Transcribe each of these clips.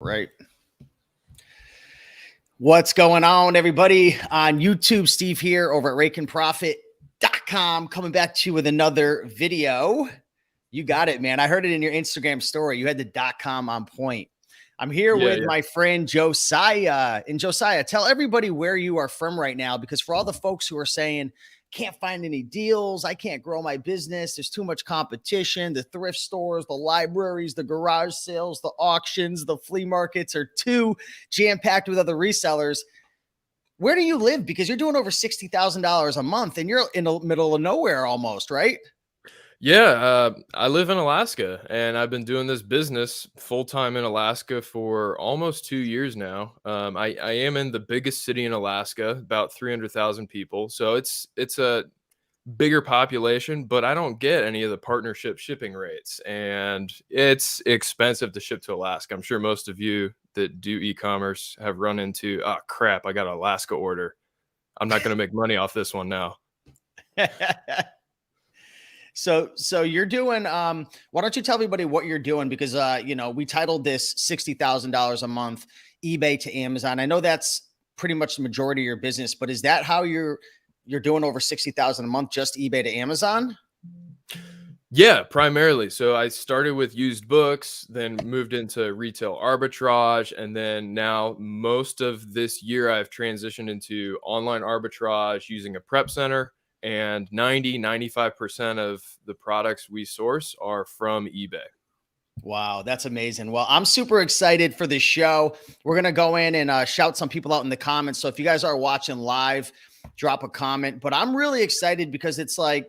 Right. What's going on, everybody? On YouTube, Steve here over at RaikenProfit.com, coming back to you with another video. You got it, man. I heard it in your Instagram story. You had the .com on point. I'm here with my friend Josiah. And Josiah, tell everybody where you are from right now, because for all the folks who are saying, can't find any deals, I can't grow my business, there's too much competition, the thrift stores, the libraries, the garage sales, the auctions, the flea markets are too jam-packed with other resellers. Where do you live? Because you're doing over $60,000 a month and you're in the middle of nowhere almost, right? Yeah, I live in Alaska, and I've been doing this business full-time in Alaska for almost 2 years now. I am in the biggest city in Alaska, about 300,000 people, so it's a bigger population, but I don't get any of the partnership shipping rates, and it's expensive to ship to Alaska. I'm sure most of you that do e-commerce have run into, "Oh, crap, I got an Alaska order. I'm not gonna make money off this one now." So you're doing, why don't you tell everybody what you're doing? Because, we titled this $60,000 a month, eBay to Amazon. I know that's pretty much the majority of your business, but is that how you're doing over 60,000 a month, just eBay to Amazon? Yeah, primarily. So I started with used books, then moved into retail arbitrage, and then now most of this year I've transitioned into online arbitrage using a prep center, and 95% of the products we source are from eBay. Wow, that's amazing. Well, I'm super excited for this show. We're going to go in and shout some people out in the comments. So if you guys are watching live, drop a comment. But I'm really excited because it's like,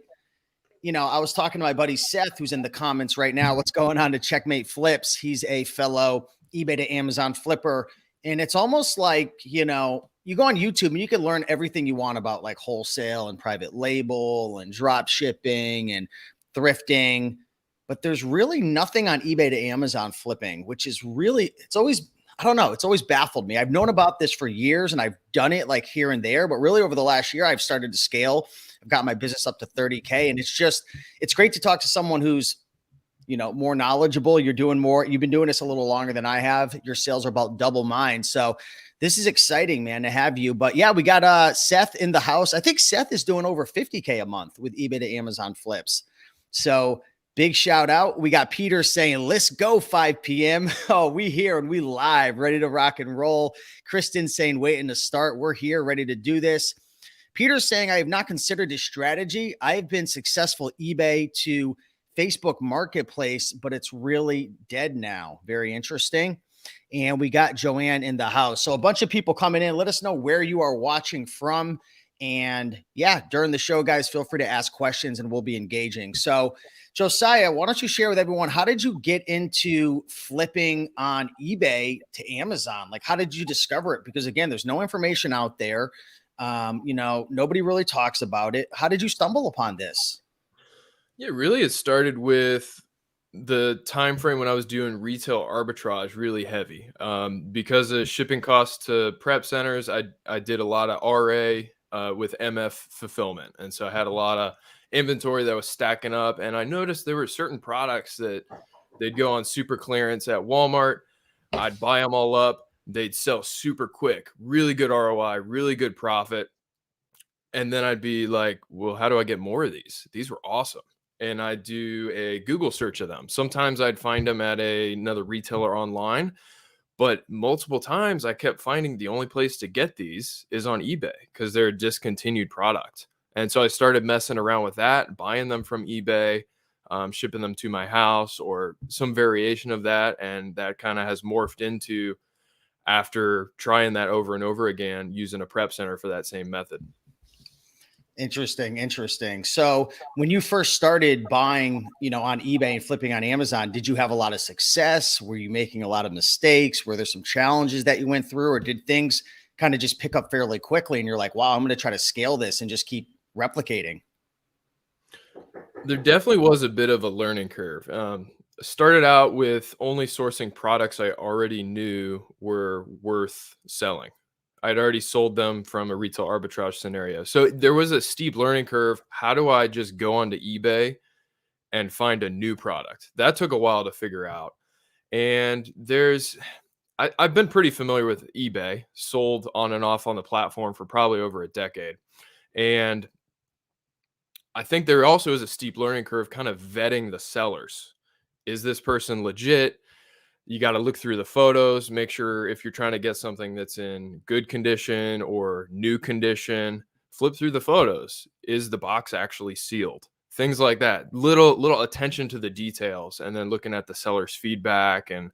I was talking to my buddy Seth, who's in the comments right now. What's going on to Checkmate Flips? He's a fellow eBay to Amazon flipper. And it's almost like, you go on YouTube and you can learn everything you want about like wholesale and private label and drop shipping and thrifting. But there's really nothing on eBay to Amazon flipping, which is really, it's always baffled me. I've known about this for years and I've done it like here and there, but really over the last year, I've started to scale. I've got my business up to 30K, and it's great to talk to someone who's, more knowledgeable. You're doing more. You've been doing this a little longer than I have. Your sales are about double mine. So this is exciting, man, to have you. But yeah, we got Seth in the house. I think Seth is doing over 50K a month with eBay to Amazon flips. So big shout out. We got Peter saying, let's go 5 p.m. Oh, we here and we live, ready to rock and roll. Kristen saying, waiting to start. We're here, ready to do this. Peter's saying, I have not considered this strategy. I've been successful eBay to Facebook Marketplace, but it's really dead now. Very interesting. And we got Joanne in the house. So a bunch of people coming in. Let us know where you are watching from. And yeah, during the show, guys, feel free to ask questions and we'll be engaging. So Josiah, why don't you share with everyone, how did you get into flipping on eBay to Amazon? Like, how did you discover it? Because again, there's no information out there. Nobody really talks about it. How did you stumble upon this? Yeah, really, it started with the time frame when I was doing retail arbitrage really heavy. Because of shipping costs to prep centers, I did a lot of RA with MF fulfillment. And so I had a lot of inventory that was stacking up. And I noticed there were certain products that they'd go on super clearance at Walmart. I'd buy them all up. They'd sell super quick, really good ROI, really good profit. And then I'd be like, well, how do I get more of these? These were awesome. And I'd do a Google search of them. Sometimes I'd find them at another retailer online, but multiple times I kept finding the only place to get these is on eBay because they're a discontinued product. And so I started messing around with that, buying them from eBay, shipping them to my house or some variation of that. And that kind of has morphed into, after trying that over and over again, using a prep center for that same method. Interesting. So when you first started buying, on eBay and flipping on Amazon, did you have a lot of success? Were you making a lot of mistakes? Were there some challenges that you went through, or did things kind of just pick up fairly quickly and you're like, wow, I'm going to try to scale this and just keep replicating? There definitely was a bit of a learning curve. Started out with only sourcing products I already knew were worth selling. I'd already sold them from a retail arbitrage scenario. So there was a steep learning curve. How do I just go onto eBay and find a new product? That took a while to figure out. And I've been pretty familiar with eBay, sold on and off on the platform for probably over a decade. And I think there also is a steep learning curve kind of vetting the sellers. Is this person legit? You got to look through the photos, make sure if you're trying to get something that's in good condition or new condition, flip through the photos. Is the box actually sealed? Things like that. Little attention to the details, and then looking at the seller's feedback, and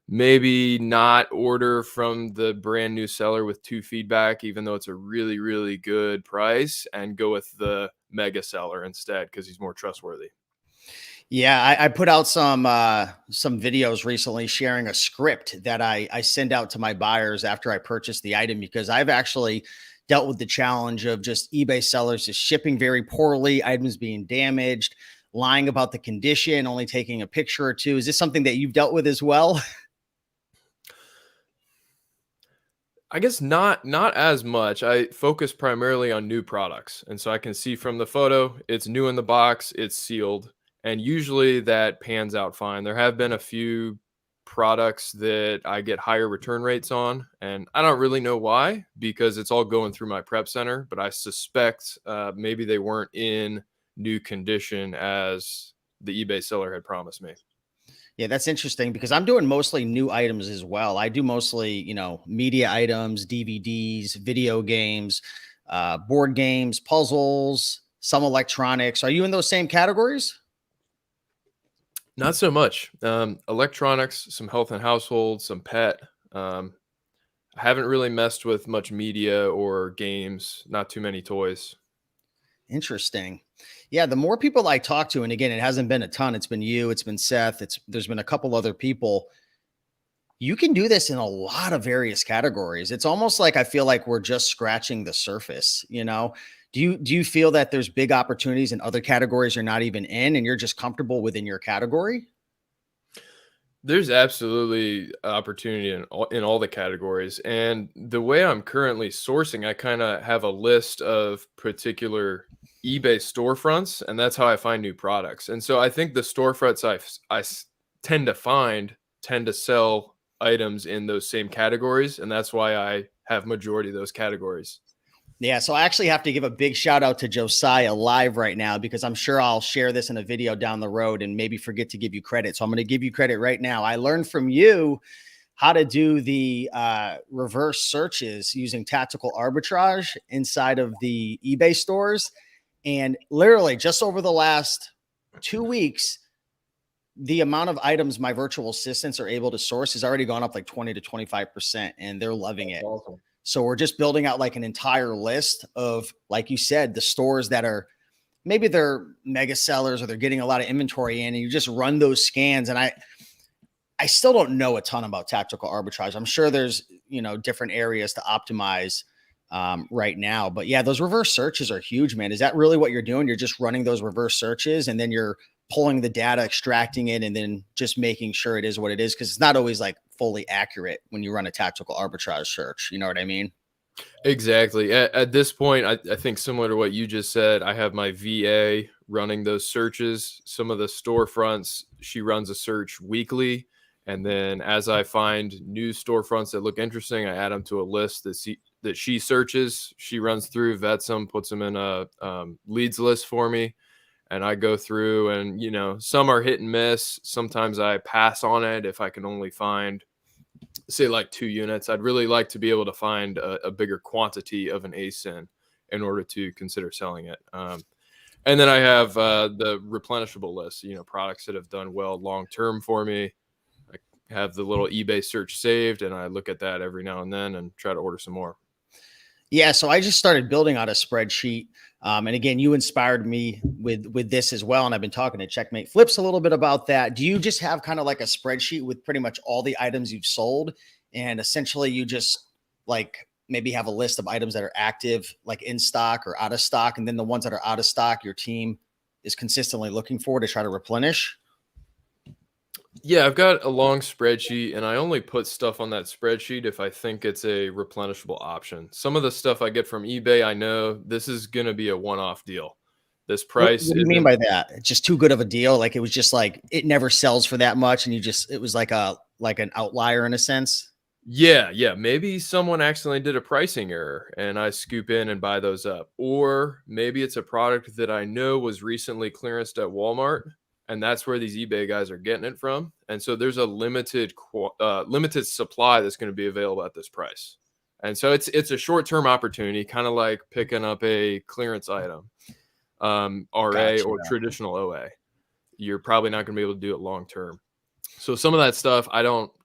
maybe not order from the brand new seller with 2 feedback, even though it's a really, really good price, and go with the mega seller instead because he's more trustworthy. Yeah, I put out some videos recently sharing a script that I send out to my buyers after I purchase the item, because I've actually dealt with the challenge of just eBay sellers just shipping very poorly, items being damaged, lying about the condition, only taking a picture or two. Is this something that you've dealt with as well? I guess not as much. I focus primarily on new products. And so I can see from the photo, it's new in the box, it's sealed, and usually that pans out fine. There have been a few products that I get higher return rates on, and I don't really know why because it's all going through my prep center, but I suspect maybe they weren't in new condition as the eBay seller had promised me. Yeah, that's interesting because I'm doing mostly new items as well. I do mostly, media items, DVDs, video games, board games, puzzles, some electronics. Are you in those same categories? Not so much. Electronics, some health and household, some pet. Um, I haven't really messed with much media or games, not too many toys. Interesting. Yeah, the more people I talk to, and again, it hasn't been a ton. It's been you, it's been Seth, there's been a couple other people. You can do this in a lot of various categories. It's almost like I feel like we're just scratching the surface. Do you feel that there's big opportunities in other categories you're not even in and you're just comfortable within your category? There's absolutely opportunity in all the categories. And the way I'm currently sourcing, I kind of have a list of particular eBay storefronts, and that's how I find new products. And so I think the storefronts tend to find tend to sell items in those same categories, and that's why I have majority of those categories. Yeah, so I actually have to give a big shout out to Josiah live right now because I'm sure I'll share this in a video down the road and maybe forget to give you credit. So I'm going to give you credit right now. I learned from you how to do the reverse searches using tactical arbitrage inside of the eBay stores. And literally just over the last 2 weeks, the amount of items my virtual assistants are able to source has already gone up like 20 to 25%, and they're loving That's it. awesome. So we're just building out like an entire list of, like you said, the stores that are maybe they're mega sellers or they're getting a lot of inventory in, and you just run those scans. And I still don't know a ton about tactical arbitrage. I'm sure there's, different areas to optimize right now. But yeah, those reverse searches are huge, man. Is that really what you're doing? You're just running those reverse searches and then you're pulling the data, extracting it, and then just making sure it is what it is. Cause it's not always like fully accurate when you run a tactical arbitrage search. You know what I mean? Exactly. At this point, I think similar to what you just said, I have my VA running those searches. Some of the storefronts, she runs a search weekly. And then as I find new storefronts that look interesting, I add them to a list that she searches. She runs through, vets them, puts them in a leads list for me. And I go through and, some are hit and miss. Sometimes I pass on it if I can only find, say, like 2 units. I'd really like to be able to find a bigger quantity of an ASIN in order to consider selling it. And then I have the replenishable list, products that have done well long term for me. I have the little eBay search saved, and I look at that every now and then and try to order some more. Yeah, so I just started building out a spreadsheet. And again, you inspired me with this as well. And I've been talking to Checkmate Flips a little bit about that. Do you just have kind of like a spreadsheet with pretty much all the items you've sold? And essentially you just like maybe have a list of items that are active, like in stock or out of stock. And then the ones that are out of stock, your team is consistently looking for to try to replenish. Yeah, I've got a long spreadsheet, and I only put stuff on that spreadsheet if I think it's a replenishable option. Some of the stuff I get from eBay, I know this is going to be a one-off deal. This What price do you mean isn't. by that? It's just too good of a deal? Like, it was just like, it never sells for that much, and it was like an outlier in a sense? Yeah. Maybe someone accidentally did a pricing error and I scoop in and buy those up. Or maybe it's a product that I know was recently clearanced at Walmart and that's where these eBay guys are getting it from. And so there's a limited supply that's going to be available at this price. And so it's a short-term opportunity, kind of like picking up a clearance item, RA Gotcha. or traditional OA. You're probably not going to be able to do it long term. So some of that stuff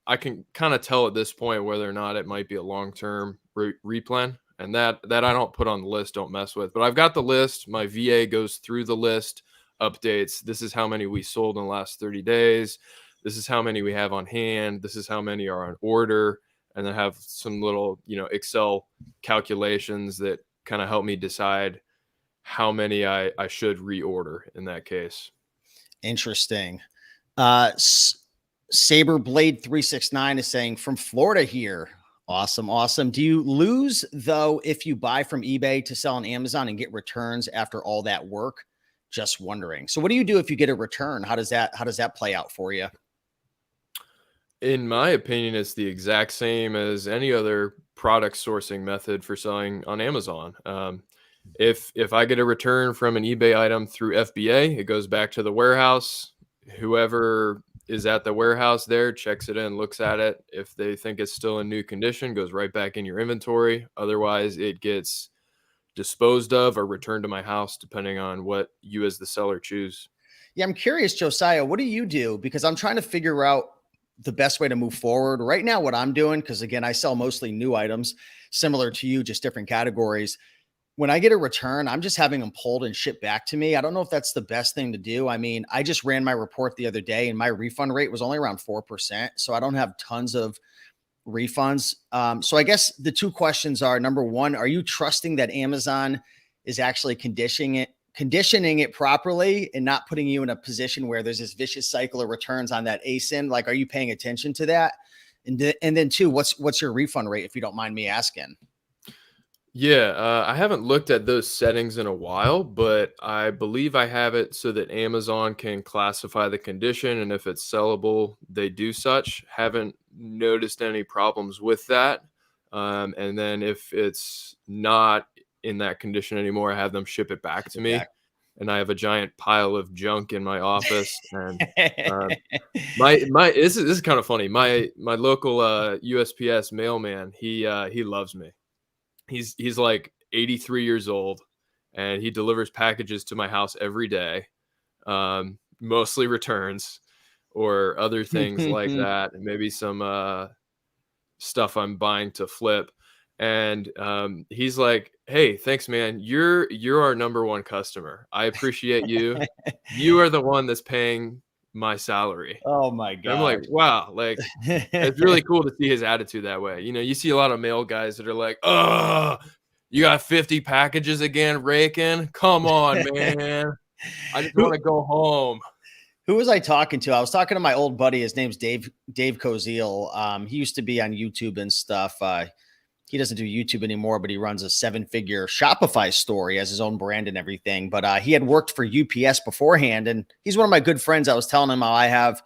I can kind of tell at this point whether or not it might be a long-term replan, and that I don't put on the list, don't mess with. But I've got the list. My VA goes through the list, updates. This is how many we sold in the last 30 days. This is how many we have on hand. This is how many are on order. And then have some little, Excel calculations that kind of help me decide how many I should reorder in that case. Interesting. Saber Blade 369 is saying from Florida here. Awesome. Do you lose though if you buy from eBay to sell on Amazon and get returns after all that work? Just wondering. So what do you do if you get a return? How does that play out for you? In my opinion, it's the exact same as any other product sourcing method for selling on Amazon. If I get a return from an eBay item through FBA, it goes back to the warehouse. Whoever is at the warehouse there checks it in, looks at it. If they think it's still in new condition, goes right back in your inventory. Otherwise, it gets disposed of or returned to my house, depending on what you as the seller choose. Yeah, I'm curious, Josiah, what do you do? Because I'm trying to figure out the best way to move forward. Right now, what I'm doing, because again, I sell mostly new items, similar to you, just different categories. When I get a return, I'm just having them pulled and shipped back to me. I don't know if that's the best thing to do. I mean, I just ran my report the other day and my refund rate was only around 4%. So I don't have tons of refunds. So I guess the two questions are, number one, are you trusting that Amazon is actually conditioning it properly and not putting you in a position where there's this vicious cycle of returns on that ASIN? Like, are you paying attention to that? And then two, what's your refund rate, if you don't mind me asking? Yeah, I haven't looked at those settings in a while, but I believe I have it so that Amazon can classify the condition, and if it's sellable, they do such. Haven't noticed any problems with that. And then if it's not in that condition anymore, I have them ship it back to me, Back. and I have a giant pile of junk in my office. And my this is kind of funny. My local USPS mailman, he loves me. He's like 83 years old and he delivers packages to my house every day. Mostly returns or other things like that, and maybe some stuff I'm buying to flip. And he's like, "Hey, thanks, man. You're our number one customer. I appreciate you. You are the one that's paying my salary." Oh my And I'm like, gosh. wow, like it's really cool to see his attitude that way. You see a lot of male guys that are like, "Oh, you got 50 packages again, Raiken? Come on, man. I just want who to go home." who was I talking to? I was talking to my old buddy. His name's Dave Koziel. He used to be on YouTube and stuff. He doesn't do YouTube anymore, but he runs a 7-figure Shopify store. He has his own brand and everything. But he had worked for UPS beforehand, and he's one of my good friends. I was telling him how I have,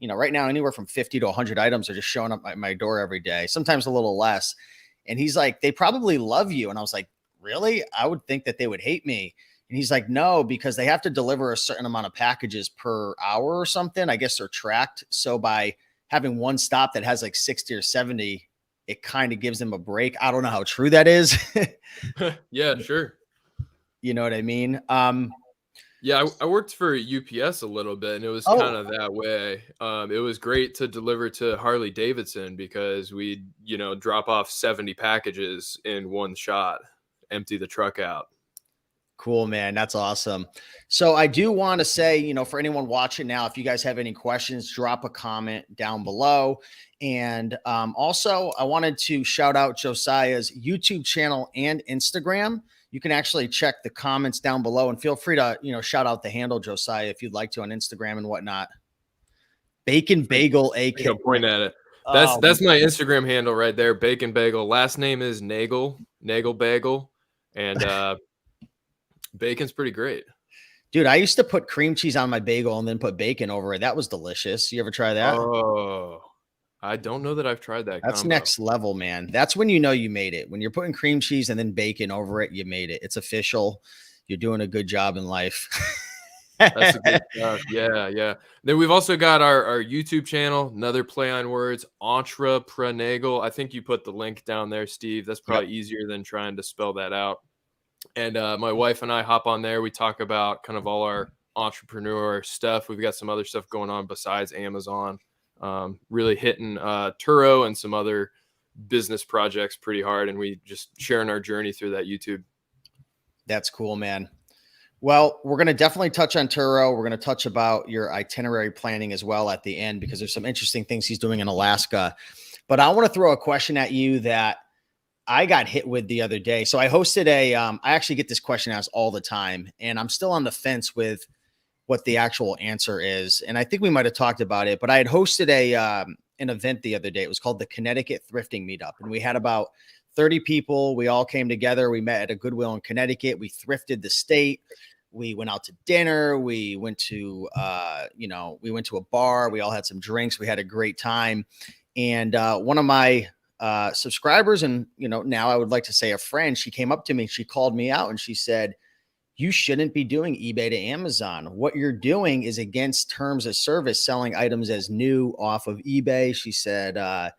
right now anywhere from 50 to 100 items are just showing up at my door every day, sometimes a little less. And he's like, they probably love you. And I was like, really? I would think that they would hate me. And he's like, no, because they have to deliver a certain amount of packages per hour or something. I guess they're tracked. So by having one stop that has like 60 or 70, it kind of gives them a break. I don't know how true that is. Yeah, sure. You know what I mean? Yeah, I worked for UPS a little bit, and it was kind Oh, of that way. It was great to deliver to Harley Davidson because we'd, drop off 70 packages in one shot, empty the truck out. cool, man. That's awesome. So I do want to say, for anyone watching now, if you guys have any questions, drop a comment down below. And also, I wanted to shout out Josiah's YouTube channel and Instagram. You can actually check the comments down below and feel free to, shout out the handle, Josiah, if you'd like to, on Instagram and whatnot. Bacon Bagel, AK. Point at it. Oh, That's my Instagram handle right there, Bacon Bagel. Last name is Nagel Bagel, and bacon's pretty great. Dude, I used to put cream cheese on my bagel and then put bacon over it. That was delicious. You ever try that? Oh, I don't know that I've tried that That's combo. next level, man. That's when you know you made it. When you're putting cream cheese and then bacon over it, you made it. It's official. You're doing a good job in life. That's a good stuff. Yeah, yeah. Then we've also got our YouTube channel, another play on words, Entrepreneur. I think you put the link down there, Steve. That's Yep. probably easier than trying to spell that out. And my wife and I hop on there. We talk about kind of all our entrepreneur stuff. We've got some other stuff going on besides Amazon. Really hitting Turo and some other business projects pretty hard, and we just sharing our journey through that YouTube. That's cool, man. Well, we're going to definitely touch on Turo. We're going to touch about your itinerary planning as well at the end, because there's some interesting things he's doing in Alaska. But I want to throw a question at you that I got hit with the other day. So I hosted I actually get this question asked all the time, and I'm still on the fence with what the actual answer is. And I think we might have talked about it, but I had hosted an event the other day. It was called the Connecticut Thrifting Meetup, and we had about 30 people. We all came together. We met at a Goodwill in Connecticut. We thrifted the state. We went out to dinner. We went to, we went to a bar. We all had some drinks. We had a great time. And one of my subscribers, and now I would like to say a friend, she came up to me. She called me out and she said, "You shouldn't be doing eBay to Amazon. What you're doing is against terms of service, selling items as new off of eBay." She said,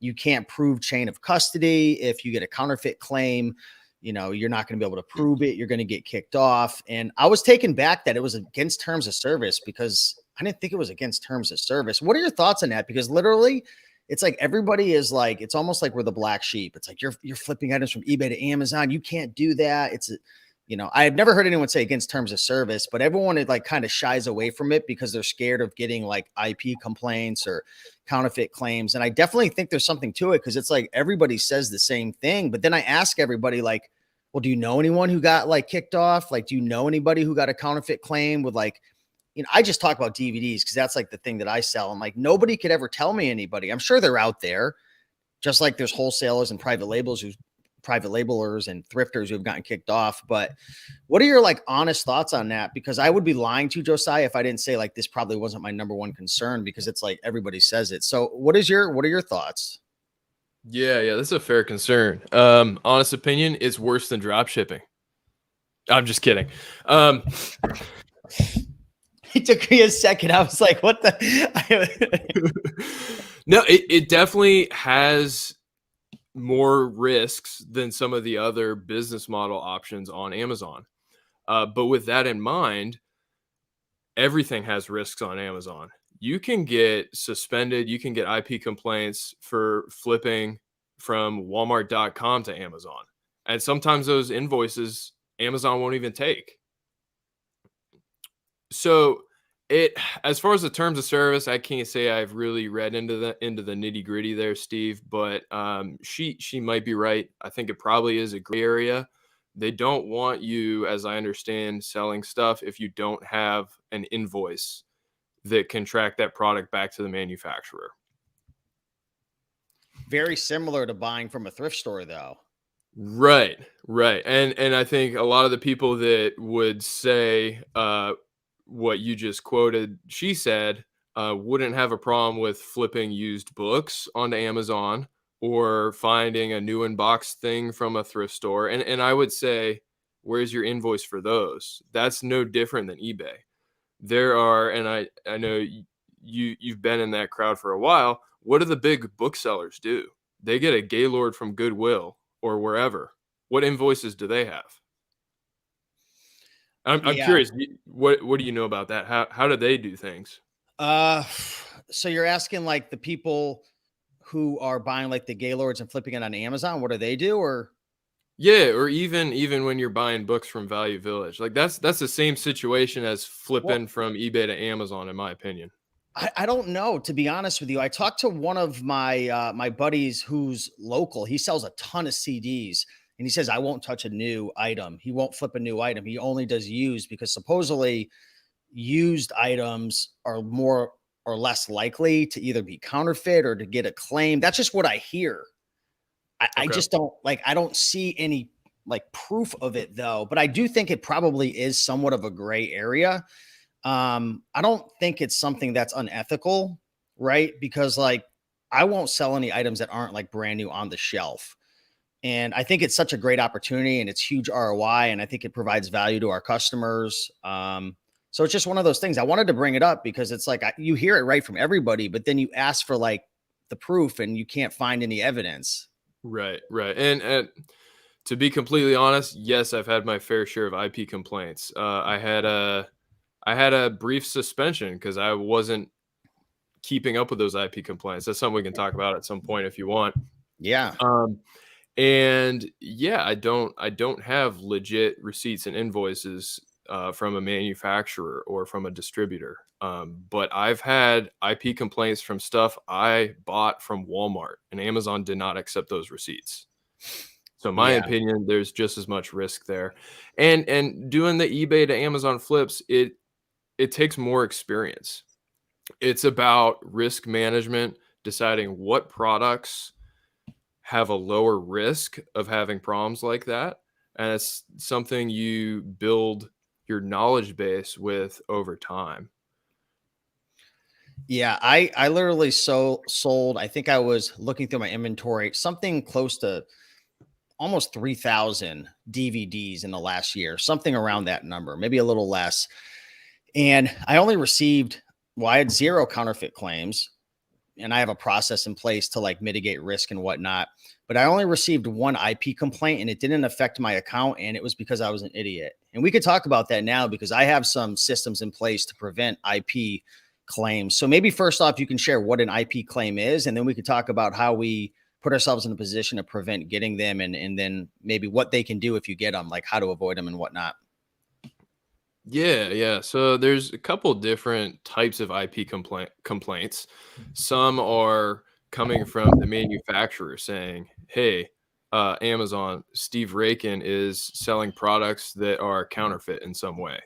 "You can't prove chain of custody. If you get a counterfeit claim, you're not going to be able to prove it. You're going to get kicked off." And I was taken back that it was against terms of service, because I didn't think it was against terms of service. What are your thoughts on that? Because literally, it's like everybody is like, it's almost like we're the black sheep. It's like you're flipping items from eBay to Amazon. You can't do that. I had never heard anyone say against terms of service, but everyone like kind of shies away from it because they're scared of getting like IP complaints or counterfeit claims. And I definitely think there's something to it, because it's like everybody says the same thing. But then I ask everybody, like, well, do you know anyone who got like kicked off? Like, do you know anybody who got a counterfeit claim with like, I just talk about DVDs because that's like the thing that I sell. And like, nobody could ever tell me anybody. I'm sure they're out there, just like there's wholesalers and private labelers and thrifters who have gotten kicked off. But what are your like honest thoughts on that? Because I would be lying to Josiah if I didn't say like this probably wasn't my number one concern, because it's like everybody says it. So what are your thoughts? Yeah, that's a fair concern. Honest opinion, it's worse than drop shipping. I'm just kidding. It took me a second. I was like, what the? No, it definitely has more risks than some of the other business model options on Amazon. But with that in mind, everything has risks on Amazon. You can get suspended, you can get IP complaints for flipping from Walmart.com to Amazon. And sometimes those invoices Amazon won't even take. So as far as the terms of service, I can't say I've really read into the nitty gritty there, Steve, but she might be right. I think it probably is a gray area. They don't want you, as I understand, selling stuff if you don't have an invoice that can track that product back to the manufacturer. Very similar to buying from a thrift store, though. Right. And I think a lot of the people that would say what you just quoted, she said, wouldn't have a problem with flipping used books onto Amazon or finding a new in-box thing from a thrift store. And I would say, where's your invoice for those? That's no different than eBay. There are, and I know you've been in that crowd for a while. What do the big booksellers do? They get a Gaylord from Goodwill or wherever. What invoices do they have? I'm curious. What do you know about that? How do they do things? So you're asking like the people who are buying like the Gaylords and flipping it on Amazon, what do they do? Or Yeah, or even when you're buying books from Value Village, like that's the same situation as flipping from eBay to Amazon, in my opinion. I don't know, to be honest with you. I talked to one of my my buddies who's local. He sells a ton of CDs, and he says I won't touch a new item. He won't flip a new item. He only does used, because supposedly used items are more or less likely to either be counterfeit or to get a claim. That's just what I hear. I Okay. just don't like, I don't see any like proof of it though, but I do think it probably is somewhat of a gray area. I don't think it's something that's unethical, right? Because like I won't sell any items that aren't like brand new on the shelf. And I think it's such a great opportunity and it's huge ROI. And I think it provides value to our customers. So it's just one of those things. I wanted to bring it up because it's like you hear it right from everybody, but then you ask for like the proof and you can't find any evidence. Right, right. And to be completely honest, yes, I've had my fair share of IP complaints. I had a brief suspension because I wasn't keeping up with those IP complaints. That's something we can talk about at some point if you want. Yeah. And yeah, I don't have legit receipts and invoices from a manufacturer or from a distributor. But I've had IP complaints from stuff I bought from Walmart, and Amazon did not accept those receipts. So in my Yeah. opinion, there's just as much risk there. And doing the eBay to Amazon flips, it takes more experience. It's about risk management, deciding what products have a lower risk of having problems like that. And it's something you build your knowledge base with over time. Yeah, I literally sold. I think I was looking through my inventory, something close to almost 3,000 DVDs in the last year, something around that number, maybe a little less. And I only received, well, I had 0 counterfeit claims, and I have a process in place to like mitigate risk and whatnot. But I only received 1 IP complaint and it didn't affect my account. And it was because I was an idiot. And we could talk about that now because I have some systems in place to prevent IP claims. So maybe first off, you can share what an IP claim is, and then we could talk about how we put ourselves in a position to prevent getting them, and then maybe what they can do if you get them, like how to avoid them and whatnot. Yeah, yeah. So there's a couple different types of IP complaints. Some are coming from the manufacturer saying, "Hey, Amazon, Steve Raiken is selling products that are counterfeit in some way,"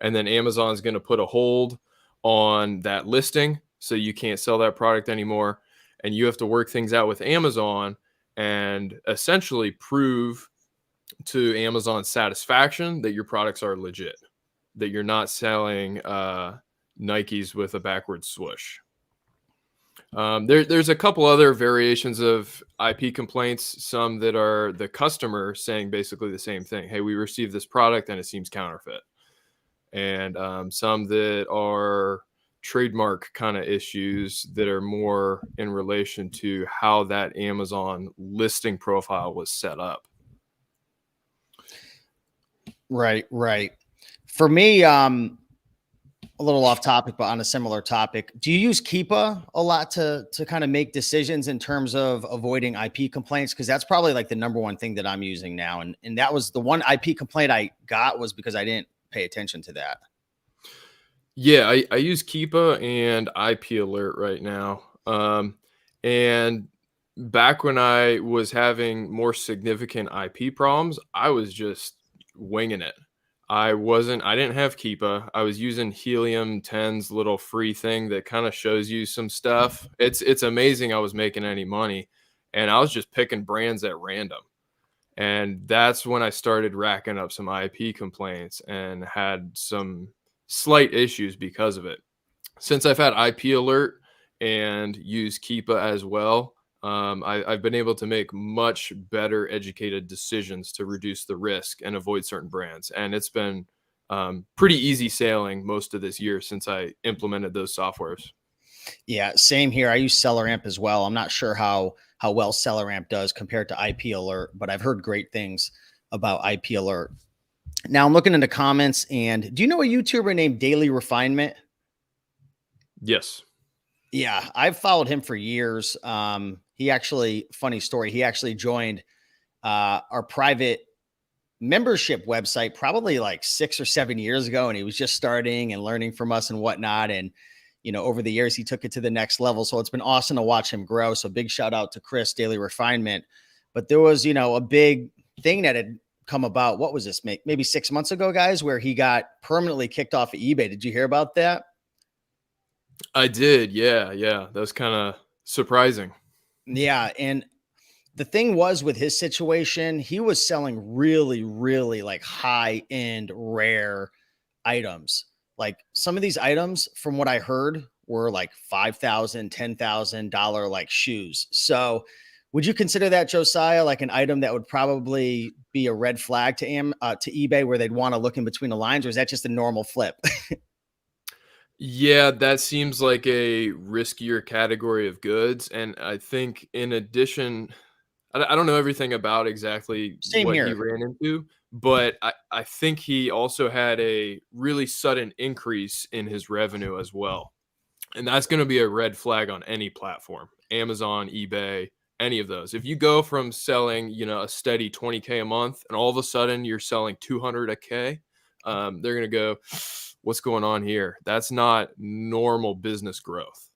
and then Amazon's going to put a hold on that listing, so you can't sell that product anymore, and you have to work things out with Amazon and essentially prove to Amazon's satisfaction that your products are legit, that you're not selling Nikes with a backwards swoosh. There's a couple other variations of IP complaints, some that are the customer saying basically the same thing. Hey, we received this product and it seems counterfeit. And some that are trademark kind of issues that are more in relation to how that Amazon listing profile was set up. Right, right. For me, a little off topic, but on a similar topic, do you use Keepa a lot to kind of make decisions in terms of avoiding IP complaints? Because that's probably like the number one thing that I'm using now, and that was the one IP complaint I got was because I didn't pay attention to that. Yeah, I use Keepa and IP Alert right now. And back when I was having more significant IP problems, I was just winging it. I didn't have Keepa. I was using Helium 10's little free thing that kind of shows you some stuff. It's amazing I was making any money. And I was just picking brands at random. And that's when I started racking up some IP complaints and had some slight issues because of it. Since I've had IP Alert and use Keepa as well, I've been able to make much better educated decisions to reduce the risk and avoid certain brands. And it's been pretty easy sailing most of this year since I implemented those softwares. Yeah, same here. I use SellerAmp as well. I'm not sure how well SellerAmp does compared to IP Alert, but I've heard great things about IP Alert. Now I'm looking in the comments, and do you know a YouTuber named Daily Refinement? Yes. Yeah, I've followed him for years. He actually, funny story, he actually joined our private membership website probably like 6 or 7 years ago, and he was just starting and learning from us and whatnot. And over the years, he took it to the next level. So it's been awesome to watch him grow. So big shout out to Chris, Daily Refinement. But there was, a big thing that had come about. What was this? Maybe 6 months ago, guys, where he got permanently kicked off of eBay. Did you hear about that? I did. Yeah. Yeah. That was kind of surprising. Yeah. And the thing was with his situation, he was selling really, really like high end, rare items. Like some of these items, from what I heard, were like $5,000, $10,000 like shoes. So, would you consider that, Josiah, like an item that would probably be a red flag to eBay, where they'd want to look in between the lines, or is that just a normal flip? Yeah, that seems like a riskier category of goods, and I think in addition, I don't know everything about exactly Same what he here. ran into, but I think he also had a really sudden increase in his revenue as well. And that's going to be a red flag on any platform, Amazon, eBay, any of those. If you go from selling, a steady 20K a month and all of a sudden you're selling 200 a K, they're going to go, what's going on here? That's not normal business growth.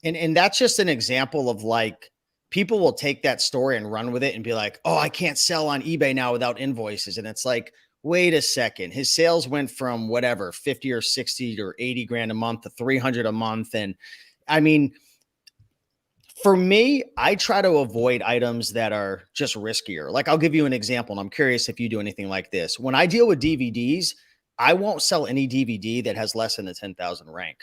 And that's just an example of like people will take that story and run with it and be like, "Oh, I can't sell on eBay now without invoices." And it's like, "Wait a second. His sales went from whatever, 50 or 60 or 80 grand a month to 300 a month." And I mean, for me, I try to avoid items that are just riskier. Like I'll give you an example, and I'm curious if you do anything like this. When I deal with DVDs, I won't sell any DVD that has less than a 10,000 rank.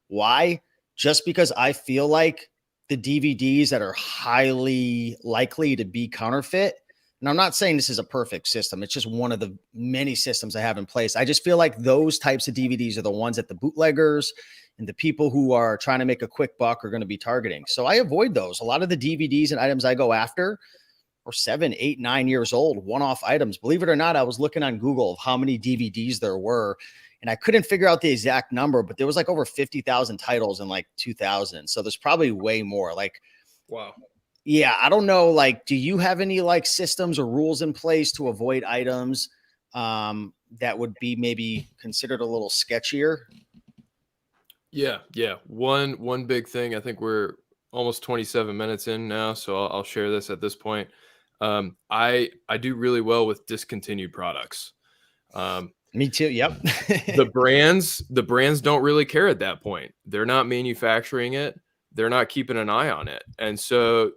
Why? Just because I feel like the DVDs that are highly likely to be counterfeit, and I'm not saying this is a perfect system, it's just one of the many systems I have in place. I just feel like those types of DVDs are the ones that the bootleggers and the people who are trying to make a quick buck are going to be targeting. So I avoid those. A lot of the DVDs and items I go after are 7, 8, 9 years old, one-off items. Believe it or not, I was looking on Google of how many DVDs there were, and I couldn't figure out the exact number, but there was like over 50,000 titles in like 2000. So there's probably way more. Like, Wow. yeah, I don't know. Like, do you have any like systems or rules in place to avoid items that would be maybe considered a little sketchier? Yeah, yeah. One big thing. I think we're almost 27 minutes in now, so I'll share this at this point. I do really well with discontinued products. Um, Me too. Yep. the brands don't really care at that point. They're not manufacturing it. They're not keeping an eye on it, and so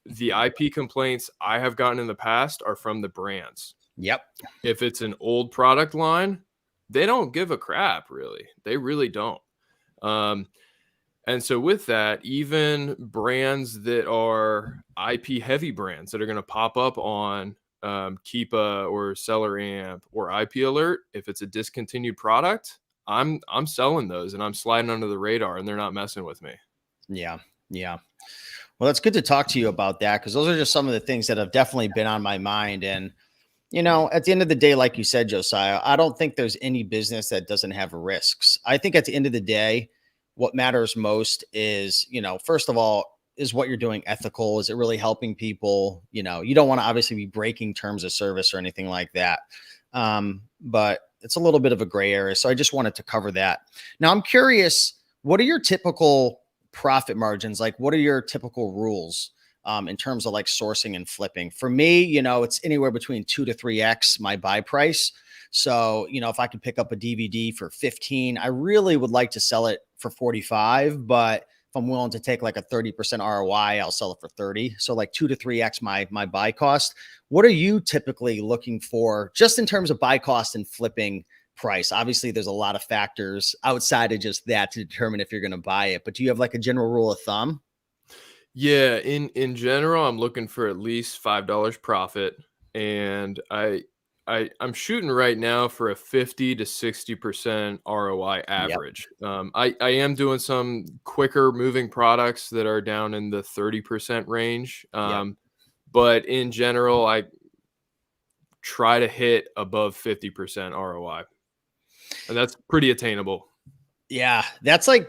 the IP complaints I have gotten in the past are from the brands. Yep. If it's an old product line, they don't give a crap. Really, they really don't. Um, And so with that, even brands that are IP heavy brands that are going to pop up on Keepa or Seller Amp or IP Alert, if it's a discontinued product, I'm selling those and I'm sliding under the radar and they're not messing with me. Yeah. Yeah. Well, it's good to talk to you about that, because those are just some of the things that have definitely been on my mind. And, at the end of the day, like you said, Josiah, I don't think there's any business that doesn't have risks. I think at the end of the day, what matters most is, first of all, is what you're doing ethical? Is it really helping people? You don't want to obviously be breaking terms of service or anything like that. But it's a little bit of a gray area. So I just wanted to cover that. Now, I'm curious, what are your typical profit margins? Like, what are your typical rules in terms of like sourcing and flipping? For me, it's anywhere between 2 to 3x my buy price. So, if I could pick up a DVD for 15, I really would like to sell it for 45, but if I'm willing to take like a 30% ROI, I'll sell it for 30. So like 2 to 3x my buy cost. What are you typically looking for just in terms of buy cost and flipping price? Obviously, there's a lot of factors outside of just that to determine if you're going to buy it, but do you have like a general rule of thumb? Yeah, in general, I'm looking for at least $5 profit, and I'm shooting right now for a 50 to 60% ROI Yep. average. I am doing some quicker moving products that are down in the 30% range. Yep. But in general, I try to hit above 50% ROI, and that's pretty attainable. Yeah. That's like,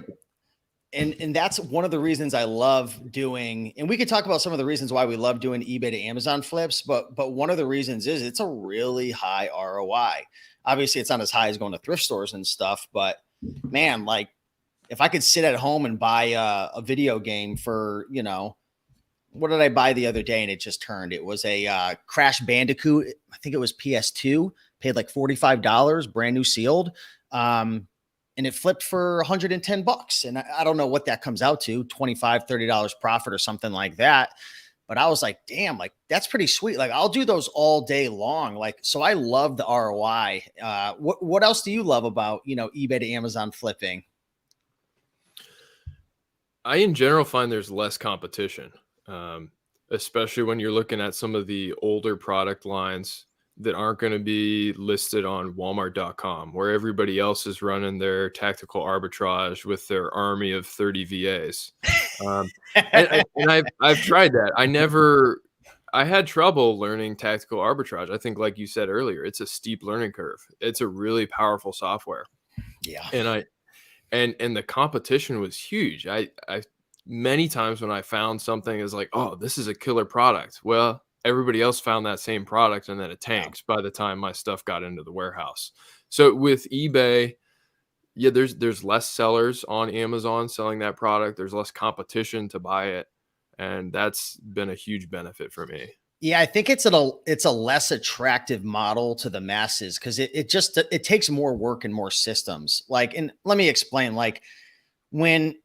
and that's one of the reasons I love doing, and we could talk about some of the reasons why we love doing eBay to Amazon flips, but one of the reasons is it's a really high ROI. Obviously, it's not as high as going to thrift stores and stuff, but man, like if I could sit at home and buy a video game for, what did I buy the other day and it just turned? It was a Crash Bandicoot. I think it was PS2. Paid like $45, brand new sealed. And it flipped for 110 bucks. And I don't know what that comes out to, $25, $30 profit or something like that. But I was like, damn, like that's pretty sweet. Like I'll do those all day long. Like, so I love the ROI. What else do you love about, eBay to Amazon flipping? I, in general, find there's less competition, especially when you're looking at some of the older product lines that aren't going to be listed on Walmart.com, where everybody else is running their tactical arbitrage with their army of 30 VAs. Um, and I've tried that. I had trouble learning tactical arbitrage. I think, like you said earlier, it's a steep learning curve. It's a really powerful software, Yeah. and and the competition was huge. I many times when I found something is like, oh, this is a killer product. Well, everybody else found that same product and then it Yeah. tanks by the time my stuff got into the warehouse. So with eBay, yeah, there's less sellers on Amazon selling that product. There's less competition to buy it. And that's been a huge benefit for me. Yeah, I think it's a less attractive model to the masses because it takes more work and more systems. Like, and let me explain. Like when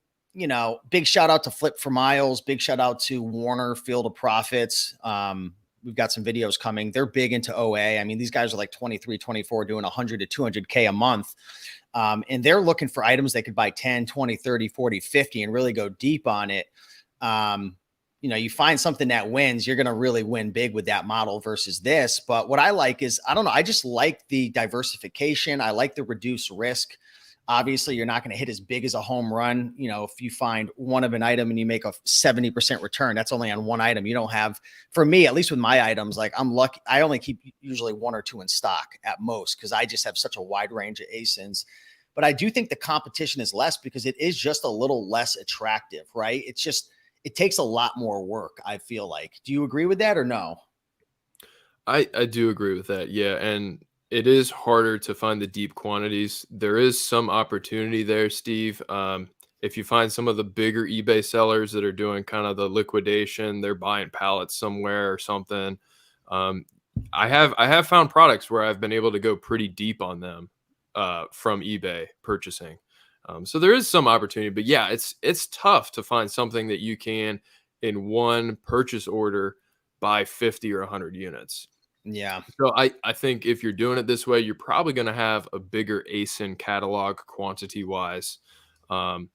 big shout out to Flip for Miles, big shout out to Warner Field of Profits. We've got some videos coming. They're big into OA. I mean, these guys are like 23, 24, doing 100 to 200K a month. And they're looking for items they could buy 10, 20, 30, 40, 50 and really go deep on it. You find something that wins, you're going to really win big with that model versus this. But what I like is, I don't know, I just like the diversification. I like the reduced risk. Obviously, you're not going to hit as big as a home run. If you find one of an item and you make a 70% return, that's only on one item. You don't have, for me, at least with my items, like I'm lucky. I only keep usually one or two in stock at most because I just have such a wide range of ASINs. But I do think the competition is less because it is just a little less attractive, right? It takes a lot more work, I feel like. Do you agree with that or no? I do agree with that. Yeah. And it is harder to find the deep quantities. There is some opportunity there, Steve. If you find some of the bigger eBay sellers that are doing kind of the liquidation, they're buying pallets somewhere or something. Um, I have found products where I've been able to go pretty deep on them from eBay purchasing. So there is some opportunity, but yeah, it's tough to find something that you can in one purchase order buy 50 or 100 units. Yeah. So I think if you're doing it this way, you're probably going to have a bigger ASIN catalog quantity wise. And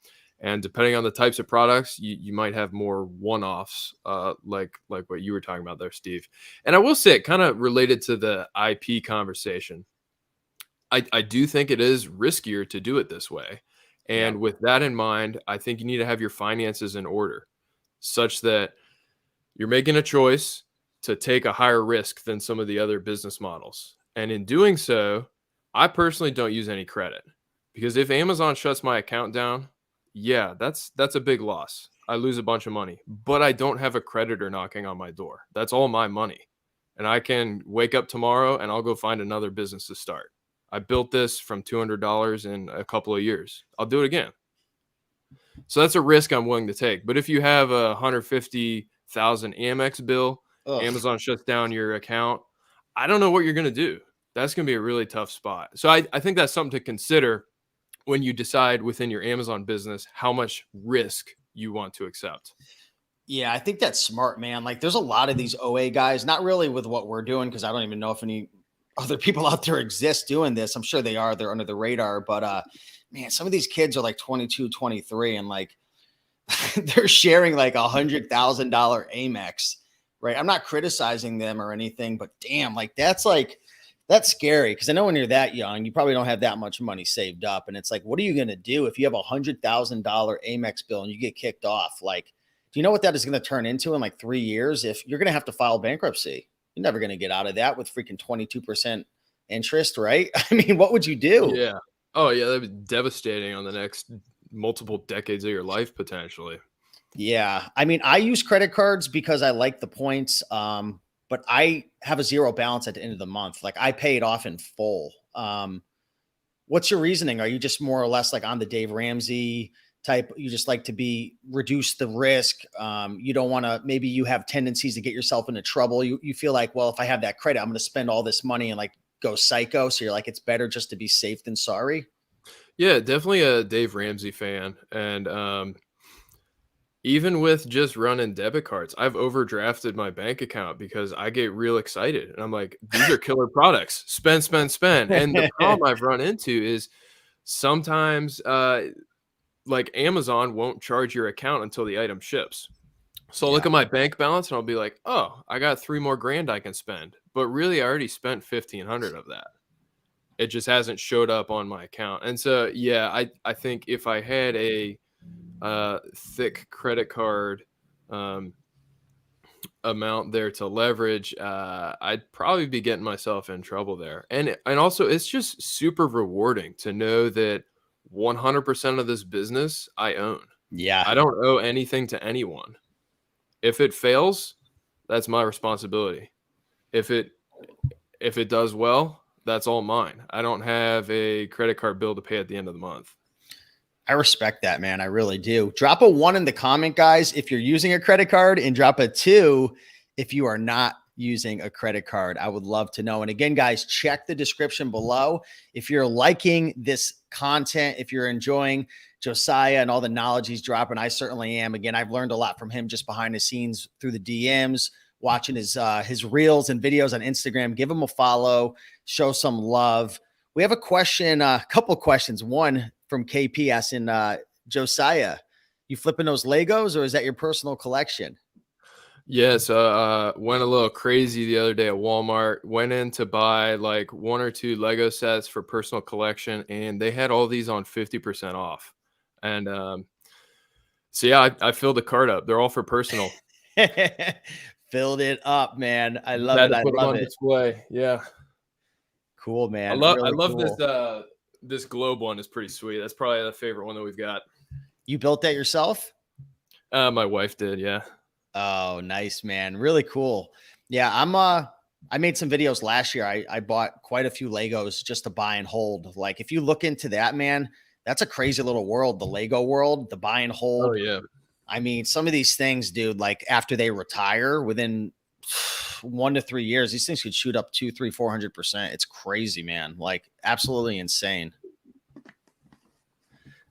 depending on the types of products, you might have more one-offs, like what you were talking about there, Steve. And I will say, kind of related to the IP conversation, I do think it is riskier to do it this way. Yeah. And with that in mind, I think you need to have your finances in order such that you're making a choice to take a higher risk than some of the other business models. And in doing so, I personally don't use any credit because if Amazon shuts my account down, yeah, that's a big loss. I lose a bunch of money, but I don't have a creditor knocking on my door. That's all my money. And I can wake up tomorrow and I'll go find another business to start. I built this from $200 in a couple of years. I'll do it again. So that's a risk I'm willing to take. But if you have a 150,000 Amex bill, Ugh. Amazon shuts down your account, I don't know what you're going to do. That's going to be a really tough spot. So I think that's something to consider when you decide within your Amazon business how much risk you want to accept. Yeah, I think that's smart, man. Like there's a lot of these OA guys, not really with what we're doing, because I don't even know if any other people out there exist doing this. I'm sure they are. They're under the radar. But man, some of these kids are like 22, 23, and like they're sharing like $100,000 Amex, right? I'm not criticizing them or anything, but damn, that's scary because I know when you're that young, you probably don't have that much money saved up, and it's like, what are you gonna do if you have $100,000 Amex bill and you get kicked off? Like, do you know what that is going to turn into in like 3 years? If you're going to have to file bankruptcy, you're never going to get out of that with freaking 22% interest, right? I mean, what would you do? Yeah. Oh, yeah. That'd be devastating on the next multiple decades of your life, potentially. Yeah. I mean, I use credit cards because I like the points. But I have a zero balance at the end of the month. Like I pay it off in full. What's your reasoning? Are you just more or less like on the Dave Ramsey type? You just like to be reduce the risk. You don't want to, maybe you have tendencies to get yourself into trouble. You feel like, well, if I have that credit, I'm going to spend all this money and like go psycho. So you're like, it's better just to be safe than sorry. Yeah, definitely a Dave Ramsey fan. And even with just running debit cards, I've overdrafted my bank account because I get real excited. And I'm like, these are killer products. Spend, spend, spend. And the problem I've run into is sometimes like Amazon won't charge your account until the item ships. So I'll look Yeah. at my bank balance and I'll be like, oh, I got 3 more grand I can spend. But really, I already spent 1,500 of that. It just hasn't showed up on my account. And so, yeah, I think if I had a thick credit card um, amount there to leverage, I'd probably be getting myself in trouble there. And also, it's just super rewarding to know that 100% of this business I own. Yeah. I don't owe anything to anyone. If it fails, that's my responsibility. If it if it does well, that's all mine. I don't have a credit card bill to pay at the end of the month. I respect that, man. I really do. Drop a 1 in the comment, guys, if you're using a credit card, and drop a 2 if you are not using a credit card. I would love to know. And again, guys, check the description below. If you're liking this content, if you're enjoying Josiah and all the knowledge he's dropping, I certainly am. Again, I've learned a lot from him just behind the scenes through the DMs, watching his reels and videos on Instagram. Give him a follow, show some love. We have a question, a couple questions. One from KP asking, Josiah, you flipping those Legos, or is that your personal collection? Yeah, so went a little crazy the other day at Walmart. Went in to buy like 1 or 2 Lego sets for personal collection, and they had all these on 50% off. And so yeah, I filled the cart up. They're all for personal. Filled it up, man. I Just love had it. to I put them love on it. display. Yeah, Cool, I man. love I Really love cool. this globe one is pretty sweet. That's probably the favorite one that we've got. You built that yourself? My wife did, yeah. Oh, nice, man. Really cool. Yeah, I made some videos last year. I bought quite a few Legos just to buy and hold. Like, if you look into that, man, that's a crazy little world, the Lego world, the buy and Oh hold. yeah. I mean, some of these things, dude, like after they retire within 1 to 3 years, these things could shoot up 2, 3, 400%. It's crazy, man. Like, absolutely insane.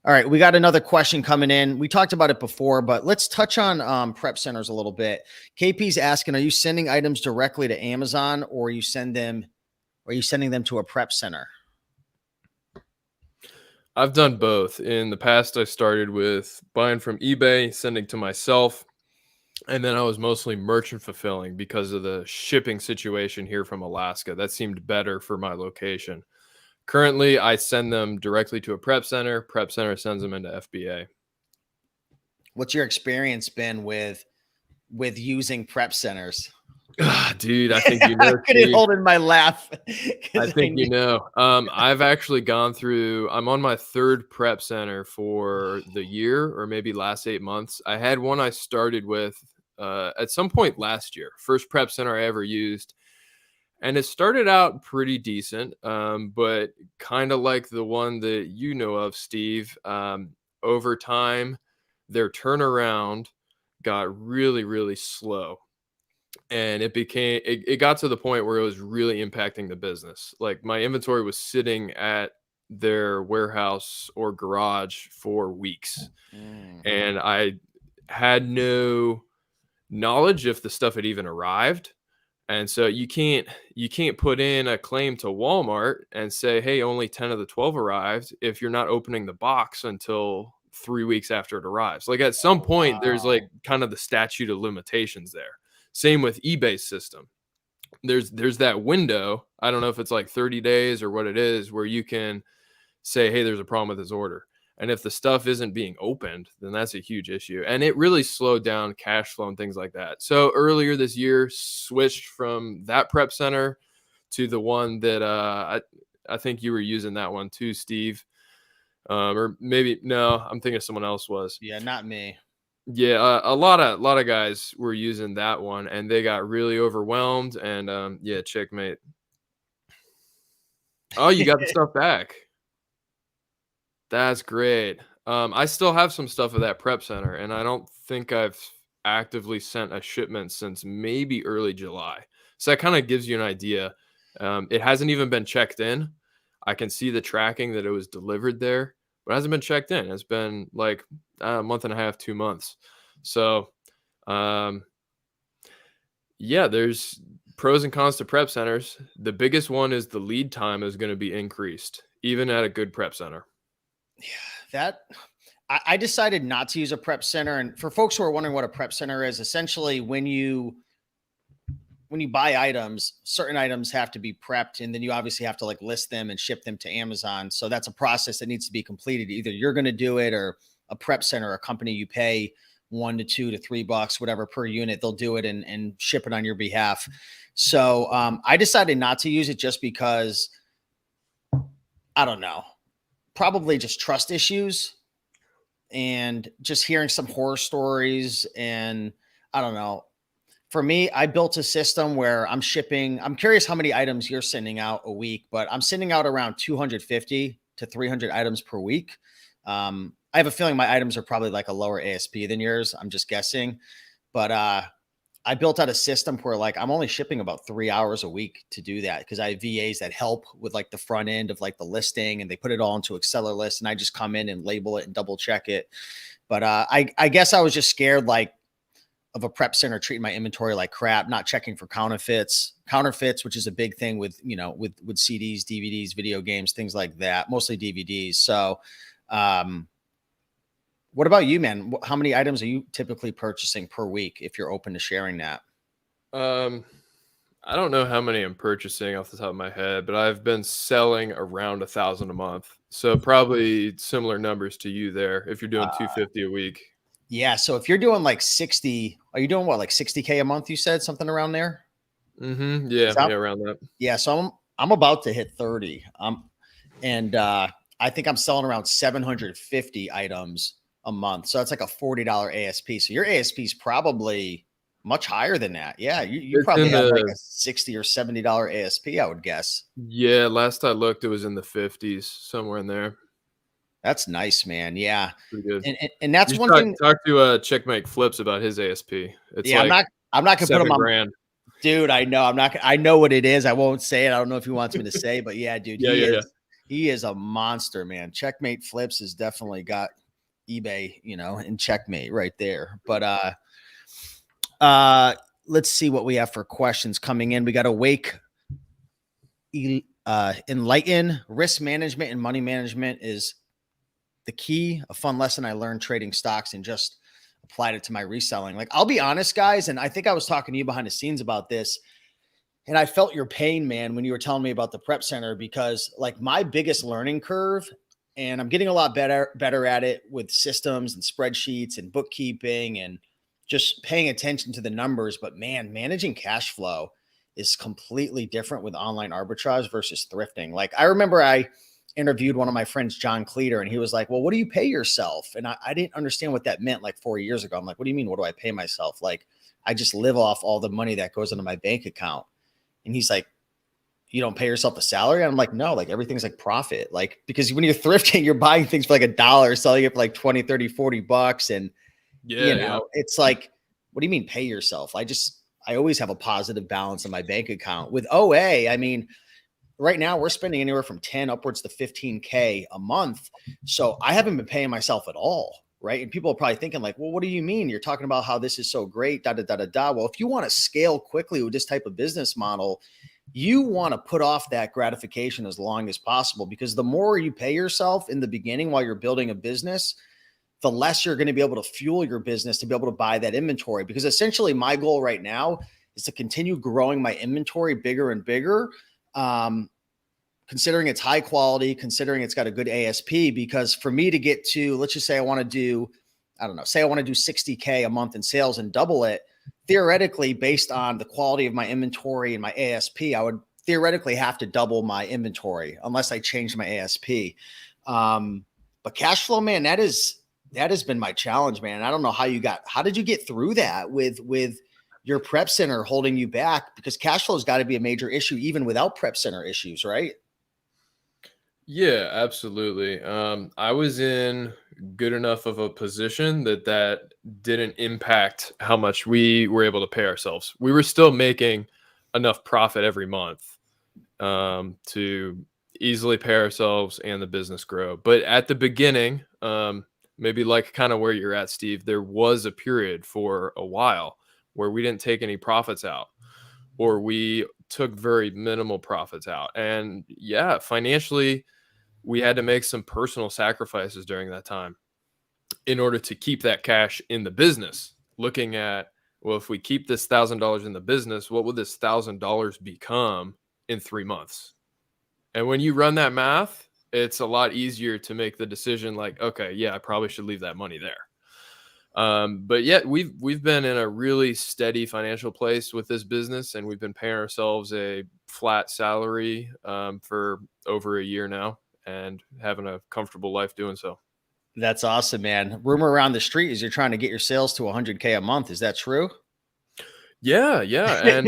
All right, we got another question coming in. We talked about it before, but let's touch on prep centers a little bit. KP's asking, are you sending items directly to Amazon, or are you sending them to a prep center? I've done both. In the past, I started with buying from eBay, sending to myself, and then I was mostly merchant fulfilling because of the shipping situation here from Alaska. That seemed better for my location. Currently, I send them directly to a prep center. Prep center sends them into FBA. What's your experience been with using prep centers? Dude, I think you know, I couldn't Steve. hold in my laugh I because think you know. I've actually gone through. I'm on my 3rd prep center for the year, or maybe last 8 months. I had one I started with at some point last year. First prep center I ever used, and it started out pretty decent, but kind of like the one that you know of, Steve. Over time, their turnaround got really, really slow, and it got to the point where it was really impacting the business. Like, my inventory was sitting at their warehouse or garage for weeks, Mm. and I had no knowledge if the stuff had even arrived. And so you can't put in a claim to Walmart and say, hey, only 10 of the 12 arrived, if you're not opening the box until 3 weeks after it arrives. Like, at some point, there's like Wow. kind of the statute of limitations there. Same with eBay's system. There's that window. I don't know if it's like 30 days or what it is, where you can say, hey, there's a problem with this order. And if the stuff isn't being opened, then that's a huge issue. And it really slowed down cash flow and things like that. So earlier this year, switched from that prep center to the one that I think you were using that one too, Steve. Or maybe no, I'm thinking someone else was. Yeah, not me. Yeah, a lot of guys were using that one, and they got really overwhelmed. And yeah, checkmate. Oh, you got the stuff back. That's great. I still have some stuff at that prep center, and I don't think I've actively sent a shipment since maybe early July. So that kind of gives you an idea. It hasn't even been checked in. I can see the tracking that it was delivered there, but it hasn't been checked in. It's been like a month and a half, 2 months. So, um, yeah, there's pros and cons to prep centers. The biggest one is the lead time is going to be increased, even at a good prep center. Yeah, that I decided not to use a prep center. And for folks who are wondering what a prep center is, essentially when you buy items, certain items have to be prepped, and then you obviously have to like list them and ship them to Amazon. So that's a process that needs to be completed. Either you're going to do it, or a prep center, a company you pay $1 to $2 to $3, whatever per unit, they'll do it and ship it on your behalf. So I decided not to use it just because I don't know, probably just trust issues and just hearing some horror stories. And I don't know, for me, I built a system where I'm shipping. I'm curious how many items you're sending out a week, but I'm sending out around 250 to 300 items per week. I have a feeling my items are probably like a lower ASP than yours. I'm just guessing, but I built out a system where like I'm only shipping about 3 hours a week to do that, because I have VAs that help with like the front end of like the listing, and they put it all into Excel list, and I just come in and label it and double check it. But I guess I was just scared like of a prep center treating my inventory like crap, not checking for counterfeits, which is a big thing with, with CDs, DVDs, video games, things like that, mostly DVDs. So, what about you, man? How many items are you typically purchasing per week, if you're open to sharing that? Um, I don't know how many I'm purchasing off the top of my head, but I've been selling around 1,000 a month. So probably similar numbers to you there if you're doing 250 a week. Yeah. So if you're doing like 60, are you doing what, like 60K a month? You said something around there. Mm-hmm. Yeah, around that. Yeah. So I'm about to hit 30. And I think I'm selling around 750 items a month. So that's like a $40 ASP. So your ASP is probably much higher than that. Yeah. You It's probably in have like the a $60 or $70 ASP, I would guess. Yeah, last I looked, it was in the 50s, somewhere in there. That's nice, man. Yeah. Pretty good. And that's You should one thing. talk to Checkmate Flips about his ASP. It's Yeah. like I'm not gonna put them seven on. grand. Dude, I know. I know what it is. I won't say it. I don't know if he wants me to say, but yeah, dude, Yeah. he is a monster, man. Checkmate Flips has definitely got eBay, and Checkmate right there. But let's see what we have for questions coming in. We got Awake, Enlighten. Risk management and money management is the key. A fun lesson I learned trading stocks and just applied it to my reselling. Like, I'll be honest, guys, and I think I was talking to you behind the scenes about this. And I felt your pain, man, when you were telling me about the prep center, because like my biggest learning curve, and I'm getting a lot better at it with systems and spreadsheets and bookkeeping and just paying attention to the numbers. But man, managing cash flow is completely different with online arbitrage versus thrifting. Like, I remember I interviewed one of my friends, John Cleater, and he was like, well, what do you pay yourself? And I didn't understand what that meant like 4 years ago. I'm like, what do you mean? What do I pay myself? Like, I just live off all the money that goes into my bank account. And he's like, you don't pay yourself a salary? And I'm like, no, like everything's like profit. Like, because when you're thrifting, you're buying things for like $1, selling it for like 20, 30, $40. And, Yeah. it's like, what do you mean pay yourself? I always have a positive balance in my bank account. With OA, I mean, right now we're spending anywhere from 10 upwards to 15K a month. So I haven't been paying myself at all. Right. And people are probably thinking like, well, what do you mean? You're talking about how this is so great, da, da, da, da, da. Well, if you want to scale quickly with this type of business model, you want to put off that gratification as long as possible, because the more you pay yourself in the beginning while you're building a business, the less you're going to be able to fuel your business to be able to buy that inventory. Because essentially my goal right now is to continue growing my inventory bigger and bigger. Considering it's high quality, considering it's got a good ASP, because for me to get to, let's just say I want to do, I don't know, say I want to do 60K a month in sales and double it, theoretically, based on the quality of my inventory and my ASP, I would theoretically have to double my inventory unless I change my ASP. But cash flow, man, that has been my challenge, man. I don't know how did you get through that with your prep center holding you back? Because cash flow has got to be a major issue even without prep center issues, right? Yeah, absolutely. I was in good enough of a position that didn't impact how much we were able to pay ourselves. We were still making enough profit every month to easily pay ourselves and the business grow. But at the beginning, maybe like kind of where you're at, Steve, there was a period for a while where we didn't take any profits out, or we took very minimal profits out. And yeah, financially, we had to make some personal sacrifices during that time in order to keep that cash in the business. Looking at, well, if we keep this $1,000 in the business, what would this $1,000 become in 3 months? And when you run that math, it's a lot easier to make the decision like, okay, yeah, I probably should leave that money there. But yet we've been in a really steady financial place with this business, and we've been paying ourselves a flat salary for over a year now, and having a comfortable life doing so. That's awesome, man. Rumor around the street is you're trying to get your sales to 100K a month. Is that true? Yeah, and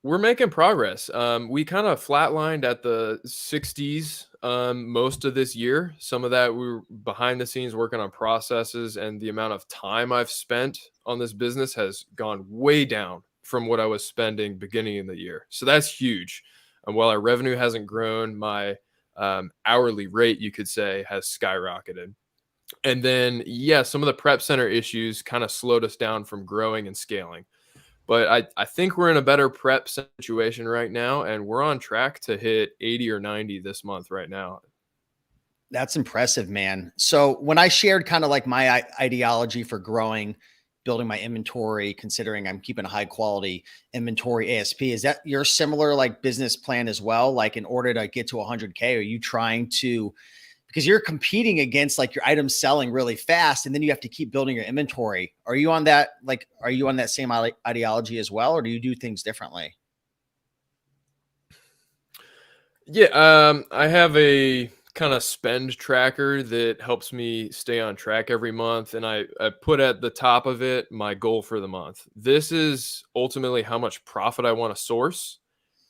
we're making progress. We kind of flatlined at the 60s most of this year. Some of that we were behind the scenes working on processes, and the amount of time I've spent on this business has gone way down from what I was spending beginning of the year. So that's huge. And while our revenue hasn't grown, my hourly rate, you could say, has skyrocketed. And then, yeah, some of the prep center issues kind of slowed us down from growing and scaling. But I think we're in a better prep situation right now, and we're on track to hit 80 or 90 this month right now. That's impressive, man. So when I shared kind of like my ideology for growing, building my inventory, considering I'm keeping a high quality inventory ASP, is that your similar like business plan as well? Like in order to get to 100K, are you trying to, because you're competing against like your items selling really fast and then you have to keep building your inventory. Are you on that? Like, are you on that same ideology as well? Or do you do things differently? Yeah, I have a kind of spend tracker that helps me stay on track every month. And I put at the top of it my goal for the month. This is ultimately how much profit I want to source.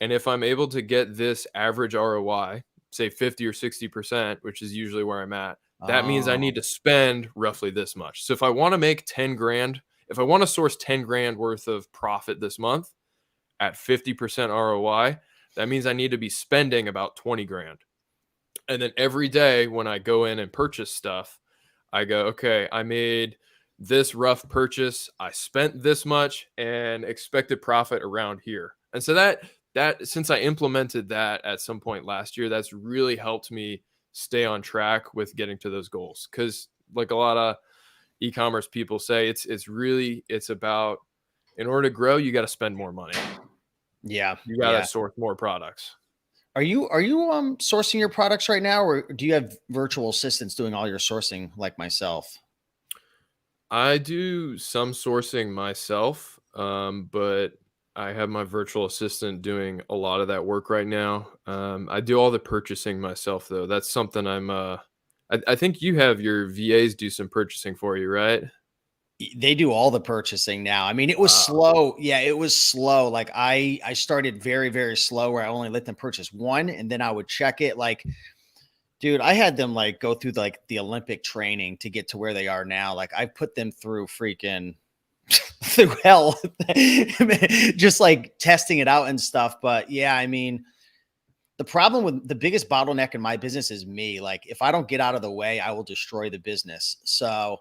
And if I'm able to get this average ROI, say 50 or 60%, which is usually where I'm at, that means I Oh, need to spend roughly this much. So if I want to make 10 grand, if I want to source 10 grand worth of profit this month at 50% ROI, that means I need to be spending about 20 grand. And then every day when I go in and purchase stuff, I go, okay, I made this rough purchase, I spent this much, and expected profit around here. And so that since I implemented that at some point last year, that's really helped me stay on track with getting to those goals. Because like a lot of e-commerce people say, it's about, in order to grow, you got to spend more money. yeah. You got to Yeah. source more products. Are you sourcing your products right now, or do you have virtual assistants doing all your sourcing like myself? I do some sourcing myself, but I have my virtual assistant doing a lot of that work right now. I do all the purchasing myself, though. That's something I think you have your VAs do some purchasing for you, right? They do all the purchasing now. I mean, it was Wow. slow. Yeah, it was slow. Like I started very, very slow where I only let them purchase one and then I would check it. Like, dude, I had them like go through like the Olympic training to get to where they are now. Like I put them through freaking through hell, just like testing it out and stuff. But yeah, I mean, the problem with the biggest bottleneck in my business is me. Like if I don't get out of the way, I will destroy the business. So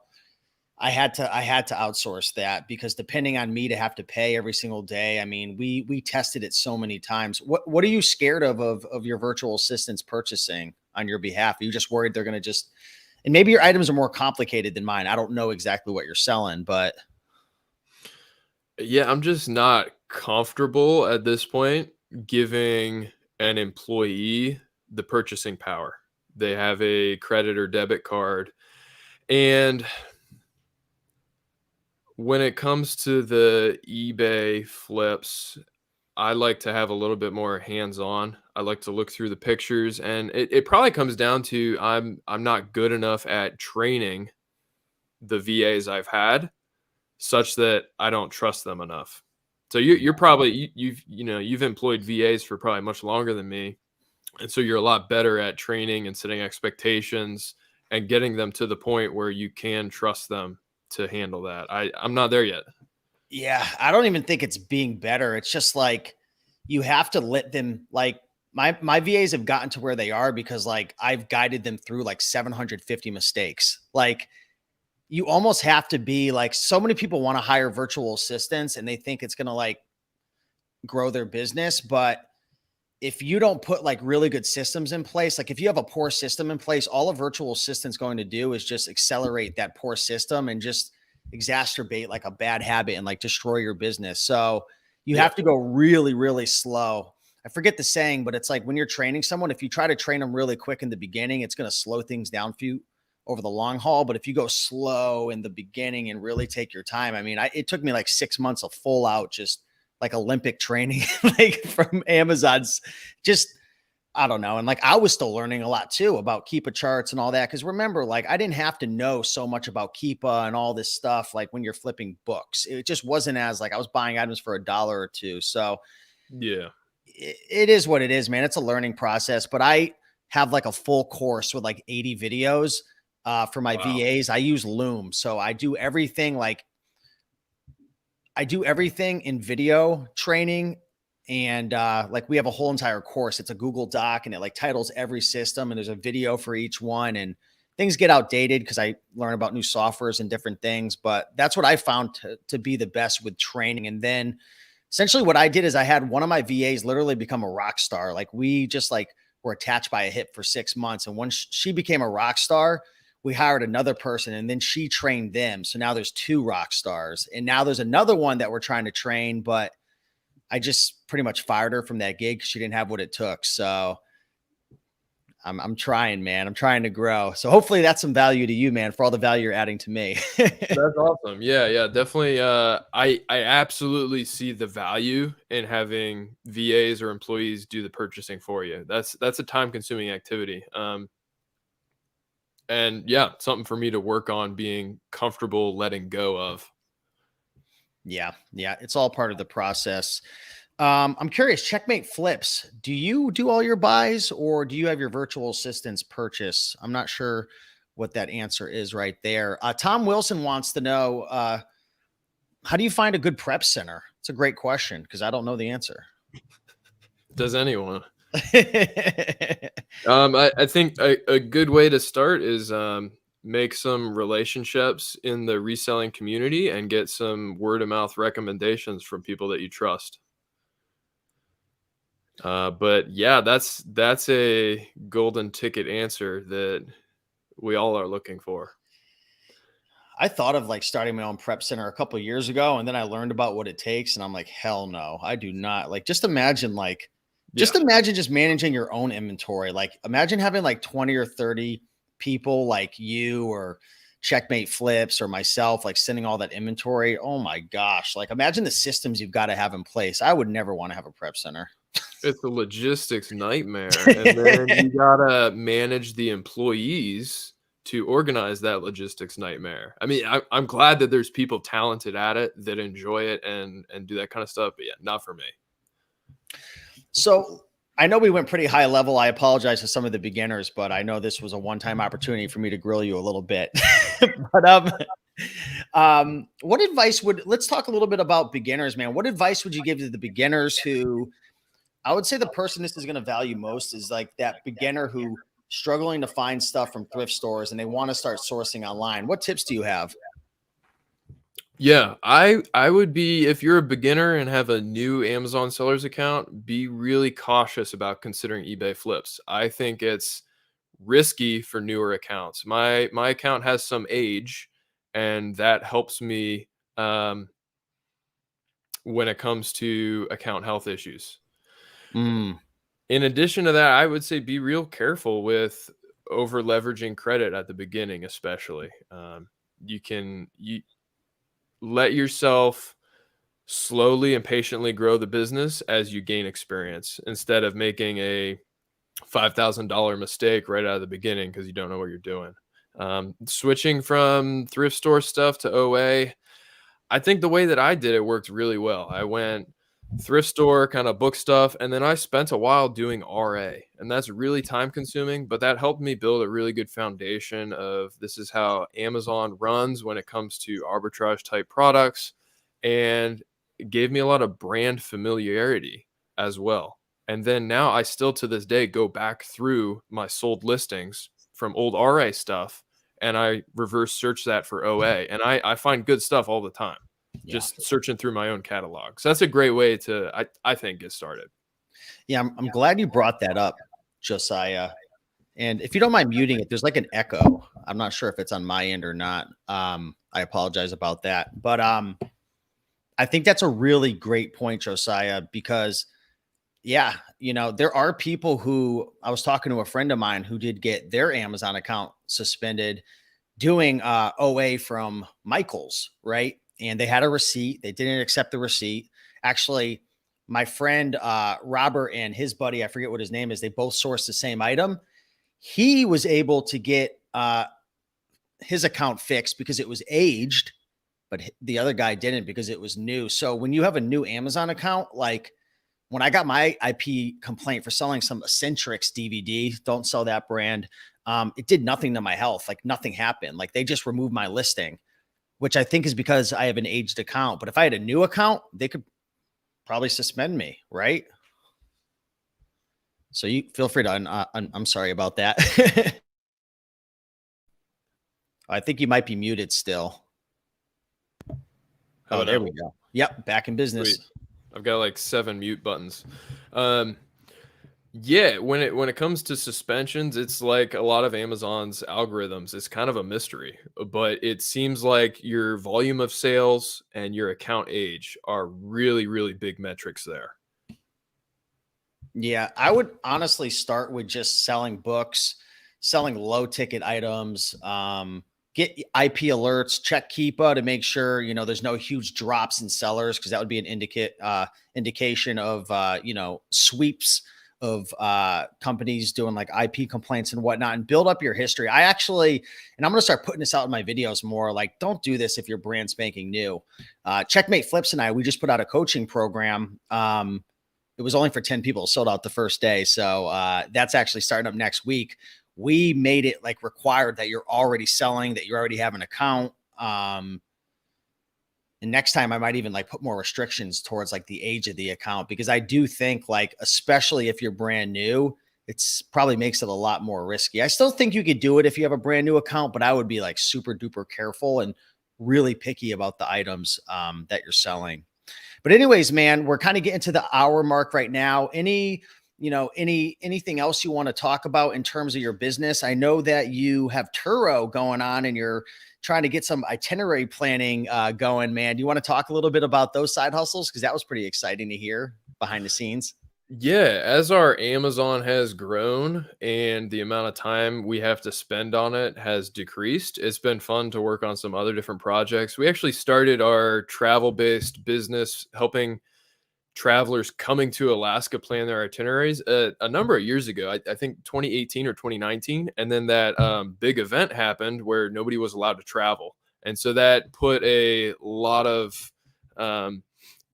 I had to outsource that because depending on me to have to pay every single day. I mean, we tested it so many times. What are you scared of your virtual assistants purchasing on your behalf? Are you just worried they're going to just, and maybe your items are more complicated than mine. I don't know exactly what you're selling, but Yeah, I'm just not comfortable at this point giving an employee the purchasing power. They have a credit or debit card. And when it comes to the eBay flips, I like to have a little bit more hands-on. I like to look through the pictures, and it probably comes down to I'm not good enough at training the VAs I've had, such that I don't trust them enough. So you're probably you've employed VAs for probably much longer than me, and so you're a lot better at training and setting expectations and getting them to the point where you can trust them to handle that. I'm not there yet. yeah, I don't even think it's being better. It's just like you have to let them like my VAs have gotten to where they are because like I've guided them through like 750 mistakes. Like you almost have to be like, so many people want to hire virtual assistants and they think it's going to like grow their business. But if you don't put like really good systems in place, like if you have a poor system in place, all a virtual assistant's going to do is just accelerate that poor system and just exacerbate like a bad habit and like destroy your business. So you Yeah. have to go really, really slow. I forget the saying, but it's like when you're training someone, if you try to train them really quick in the beginning, it's going to slow things down for you over the long haul. But if you go slow in the beginning and really take your time, I mean, it took me like 6 months of full out, just like Olympic training, like from Amazon's just, I don't know. And like I was still learning a lot too about Keepa charts and all that. Cause remember, like I didn't have to know so much about Keepa and all this stuff. Like when you're flipping books, it just wasn't as like I was buying items for $1 or $2. So Yeah. it is what it is, man. It's a learning process, but I have like a full course with like 80 videos for my Wow. VAs. I use Loom. So I do everything in video training. And like we have a whole entire course. It's a Google Doc and it like titles every system and there's a video for each one. And things get outdated because I learn about new softwares and different things. But that's what I found to be the best with training. And then essentially what I did is I had one of my VAs literally become a rock star. Like we just like were attached by a hip for 6 months. And once she became a rock star, we hired another person and then she trained them. So now there's 2 rock stars. And now there's another one that we're trying to train, but I just pretty much fired her from that gig because she didn't have what it took. So I'm trying, man. I'm trying to grow. So hopefully that's some value to you, man, for all the value you're adding to me. That's awesome. Yeah, yeah, definitely. I absolutely see the value in having VAs or employees do the purchasing for you. That's a time consuming activity. And yeah, something for me to work on being comfortable letting go of. Yeah. It's all part of the process. I'm curious, Checkmate Flips. Do you do all your buys or do you have your virtual assistants purchase? I'm not sure what that answer is right there. Tom Wilson wants to know, how do you find a good prep center? It's a great question because I don't know the answer. Does anyone? I think a good way to start is make some relationships in the reselling community and get some word of mouth recommendations from people that you trust. But yeah, that's a golden ticket answer that we all are looking for. I thought of like starting my own prep center a couple of years ago, and then I learned about what it takes, and I'm like, hell no, I do not. Like, just imagine, Yeah. just managing your own inventory. Like, imagine having like 20 or 30 people like you or Checkmate Flips or myself, like sending all that inventory. Oh my gosh. Like, imagine the systems you've got to have in place. I would never want to have a prep center. It's a logistics nightmare. And then you gotta manage the employees to organize that logistics nightmare. I mean, I'm glad that there's people talented at it that enjoy it and do that kind of stuff. But yeah, not for me. So I know we went pretty high level. I apologize to some of the beginners, but I know this was a one-time opportunity for me to grill you a little bit. But what advice let's talk a little bit about beginners, man. What advice would you give to the beginners who, I would say the person this is going to value most is like that beginner who struggling to find stuff from thrift stores and they want to start sourcing online. What tips do you have? Yeah, I would be, if you're a beginner and have a new Amazon sellers account, be really cautious about considering eBay flips. I think it's risky for newer accounts. My account has some age, and that helps me when it comes to account health issues. Mm. In addition to that, I would say be real careful with over leveraging credit at the beginning, especially. You let yourself slowly and patiently grow the business as you gain experience instead of making a $5,000 mistake right out of the beginning because you don't know what you're doing. Switching from thrift store stuff to OA, I think the way that I did it worked really well. I went thrift store kind of book stuff, and then I spent a while doing RA, and that's really time consuming, but that helped me build a really good foundation of this is how Amazon runs when it comes to arbitrage type products, and it gave me a lot of brand familiarity as well. And then now I still to this day go back through my sold listings from old RA stuff and I reverse search that for OA. And I find good stuff all the time, Yeah. just searching through my own catalog. So that's a great way to, I think, get started. Yeah. I'm glad you brought that up, Josiah. And if you don't mind muting it, there's like an echo. I'm not sure if it's on my end or not. I apologize about that. But I think that's a really great point, Josiah, because yeah, there are people who I was talking to a friend of mine who did get their Amazon account suspended doing OA from Michael's, right? And they had a receipt. They didn't accept the receipt. Actually, my friend Robert and his buddy, I forget what his name is, they both sourced the same item. He was able to get his account fixed because it was aged, but the other guy didn't because it was new. So when you have a new Amazon account, like when I got my IP complaint for selling some Eccentrics DVD, don't sell that brand. It did nothing to my health. Like nothing happened. Like they just removed my listing, which I think is because I have an aged account. But if I had a new account, they could probably suspend me, right? So you feel free to, I'm sorry about that. I think you might be muted still. Oh, there we go. Yep. Back in business. Sweet. I've got like 7 mute buttons. Yeah, when it comes to suspensions, it's like a lot of Amazon's algorithms. It's kind of a mystery, but it seems like your volume of sales and your account age are really, really big metrics there. Yeah, I would honestly start with just selling books, selling low ticket items, get IP alerts, check Keepa to make sure, there's no huge drops in sellers. Cause that would be an indication of, sweeps of companies doing like IP complaints and whatnot, and build up your history. And I'm going to start putting this out in my videos more, like, don't do this if your brand spanking new. Checkmate Flips and we just put out a coaching program. It was only for 10 people, sold out the first day. So that's actually starting up next week. We made it like required that you're already selling, that you already have an account. And next time I might even like put more restrictions towards like the age of the account, because I do think like, especially if you're brand new, it's probably makes it a lot more risky. I still think you could do it if you have a brand new account, but I would be like super duper careful and really picky about the items that you're selling. But anyways, man, we're kind of getting to the hour mark right now. Anything else you want to talk about in terms of your business? I know that you have Turo going on and you're trying to get some itinerary planning going, man. Do you want to talk a little bit about those side hustles? Because that was pretty exciting to hear behind the scenes. Yeah, as our Amazon has grown and the amount of time we have to spend on it has decreased, it's been fun to work on some other different projects. We actually started our travel-based business helping travelers coming to Alaska plan their itineraries a number of years ago. I think 2018 or 2019, and then that big event happened where nobody was allowed to travel, and so that put a lot of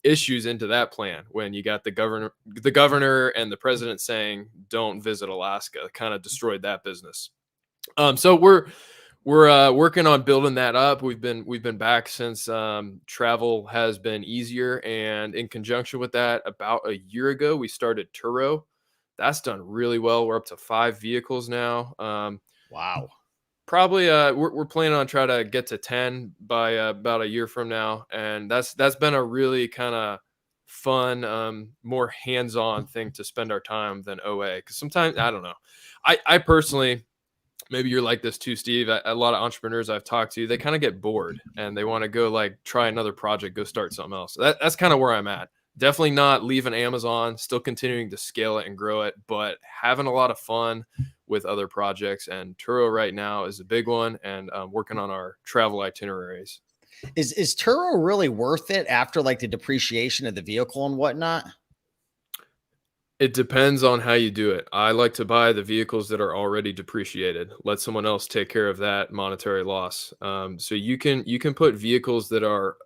issues into that plan. When you got the governor and the president saying don't visit Alaska, kind of destroyed that business. So we're working on building that up. We've been back since travel has been easier, and in conjunction with that, about a year ago, we started Turo. That's done really well. We're up to 5 vehicles now. Wow. Probably we're planning on trying to get to 10 by about a year from now, and that's been a really kind of fun, more hands-on thing to spend our time than OA. Because sometimes, I don't know, I personally, maybe you're like this too, Steve. A lot of entrepreneurs I've talked to, they kind of get bored and they want to go like try another project, go start something else. That's kind of where I'm at. Definitely not leaving Amazon, still continuing to scale it and grow it, but having a lot of fun with other projects. And Turo right now is a big one, and working on our travel itineraries. Is Turo really worth it after like the depreciation of the vehicle and whatnot? It depends on how you do it. I like to buy the vehicles that are already depreciated. Let someone else take care of that monetary loss. So you can put vehicles that are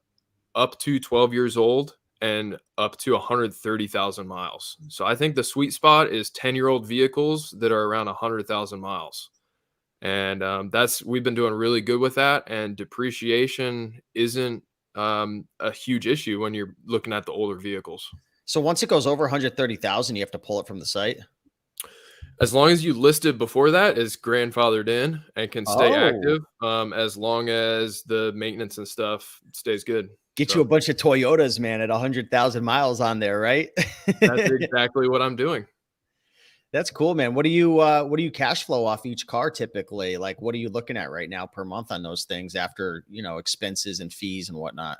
up to 12 years old and up to 130,000 miles. So I think the sweet spot is 10-year-old vehicles that are around 100,000 miles. And we've been doing really good with that. And depreciation isn't a huge issue when you're looking at the older vehicles. So once it goes over 130,000, you have to pull it from the site. As long as you listed before that is grandfathered in and can stay Oh, active, as long as the maintenance and stuff stays good. get you a So bunch of Toyotas, man, at 100,000 miles on there, right? that's exactly what I'm doing. That's cool, man. What do you cash flow off each car typically? Like, what are you looking at right now per month on those things after, expenses and fees and whatnot?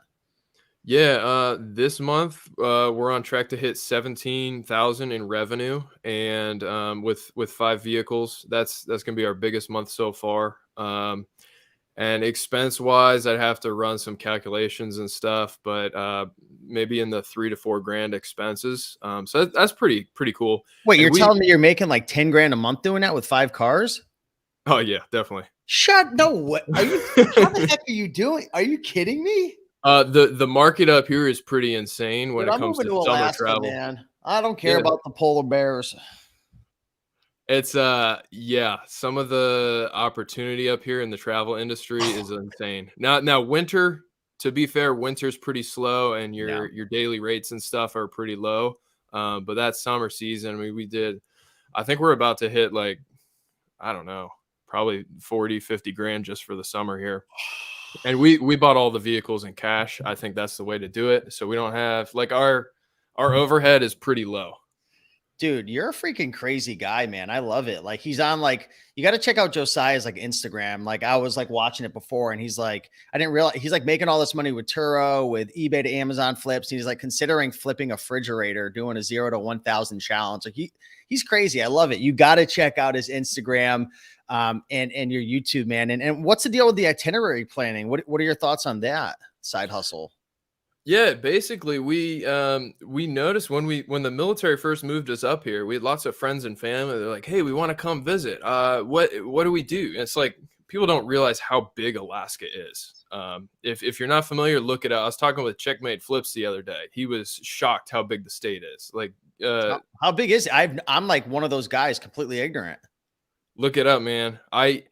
Yeah, this month we're on track to hit 17,000 in revenue, and with 5 vehicles, that's gonna be our biggest month so far. And expense wise, I'd have to run some calculations and stuff, but maybe in the 3 to 4 grand expenses. So that's pretty cool. Wait, And you're telling me you're making like 10 grand a month doing that with 5 cars? oh yeah, definitely. No way. How the heck are you doing? Are you kidding me? The market up here is pretty insane when Dude, it I'm comes moving to to summer Alaska, travel. man. I don't care Yeah, about the polar bears. it's yeah, some of the opportunity up here in the travel industry is insane. Now winter, to be fair, winter's pretty slow and Yeah. your daily rates and stuff are pretty low. But that summer season, I mean, I think we're about to hit like, I don't know, probably 40, 50 grand just for the summer here. And we bought all the vehicles in cash. I think that's the way to do it. So we don't have like our overhead is pretty low. Dude, you're a freaking crazy guy, man. I love it. Like he's on like you got to check out Josiah's like Instagram. Like I was like watching it before and he's like I didn't realize he's like making all this money with Turo, with eBay to Amazon flips. And he's like considering flipping a refrigerator, doing a 0 to 1,000 challenge. Like he's crazy. I love it. You got to check out his Instagram and your YouTube, man. And what's the deal with the itinerary planning? What are your thoughts on that side hustle? Yeah, basically we noticed when the military first moved us up here, we had lots of friends and family. They're like, "Hey, we want to come visit. What do we do?" And it's like people don't realize how big Alaska is. If you're not familiar, look it up. I was talking with Checkmate Flips the other day. He was shocked how big the state is. Like, How big is it? I'm like one of those guys completely ignorant. look it up, man. I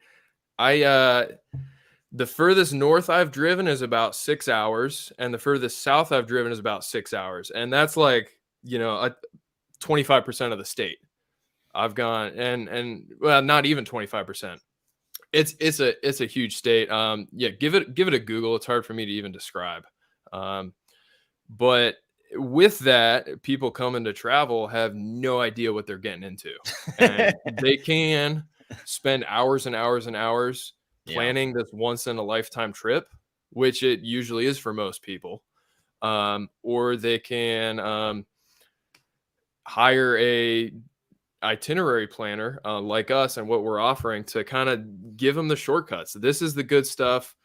the furthest north I've driven is about 6 hours, and the furthest south I've driven is about 6 hours. And that's like, 25% of the state. I've gone and well, not even 25%. It's a huge state. Yeah, give it a Google. It's hard for me to even describe. But with that, people coming to travel have no idea what they're getting into. And they can spend hours and hours and hours Yeah. planning this once in a lifetime trip, which it usually is for most people. Or they can hire a itinerary planner like us and what we're offering to kind of give them the shortcuts. This is the good stuff.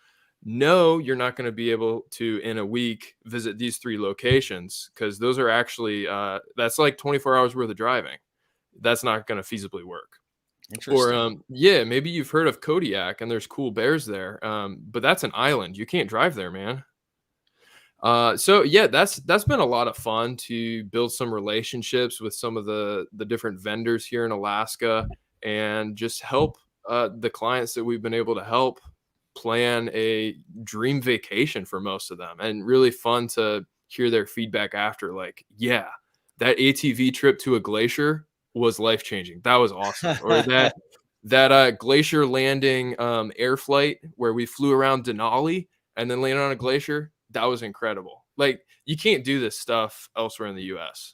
No, you're not going to be able to in a week visit these 3 locations because those are actually that's like 24 hours worth of driving. That's not going to feasibly work. Or Interesting. yeah, maybe you've heard of Kodiak and there's cool bears there, but that's an island. You can't drive there, man. So yeah, that's been a lot of fun to build some relationships with some of the different vendors here in Alaska and just help the clients that we've been able to help plan a dream vacation for most of them. And really fun to hear their feedback after, like, yeah, that ATV trip to a glacier was life changing. That was awesome. Or that glacier landing air flight where we flew around Denali and then landed on a glacier. That was incredible. Like, you can't do this stuff elsewhere in the US.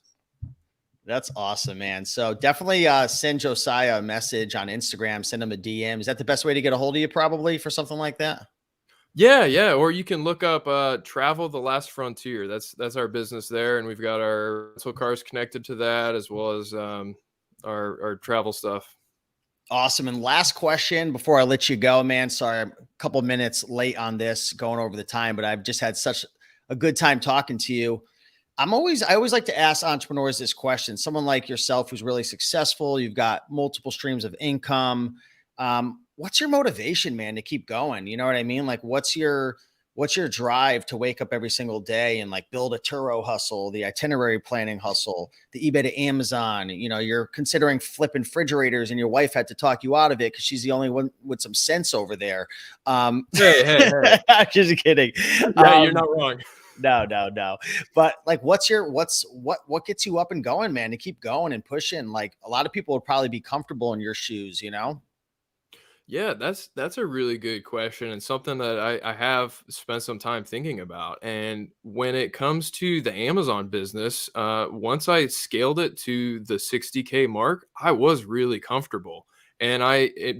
That's awesome, man. So definitely send Josiah a message on Instagram, send him a DM. Is that the best way to get a hold of you probably for something like that? Yeah. Or you can look up Travel the Last Frontier. That's our business there. And we've got our rental cars connected to that as well as our travel stuff. Awesome. And last question before I let you go, man. Sorry, I'm a couple minutes late on this going over the time, but I've just had such a good time talking to you. I always like to ask entrepreneurs this question. Someone like yourself who's really successful, you've got multiple streams of income. What's your motivation, man, to keep going? You know what I mean? Like what's your drive to wake up every single day and like build a Turo hustle, the itinerary planning hustle, the eBay to Amazon? You're considering flipping refrigerators and your wife had to talk you out of it because she's the only one with some sense over there. Hey. Just kidding. Yeah, you're not wrong. No. But like, what gets you up and going, man, to keep going and pushing? Like a lot of people would probably be comfortable in your shoes, you know? Yeah, that's a really good question and something that I have spent some time thinking about. And when it comes to the Amazon business, once I scaled it to the 60K mark, I was really comfortable. And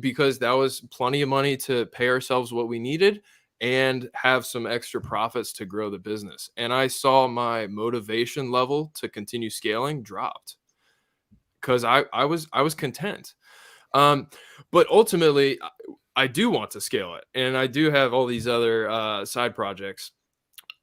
because that was plenty of money to pay ourselves what we needed and have some extra profits to grow the business. And I saw my motivation level to continue scaling dropped because I was content. Um, but ultimately, I do want to scale it, and I do have all these other side projects.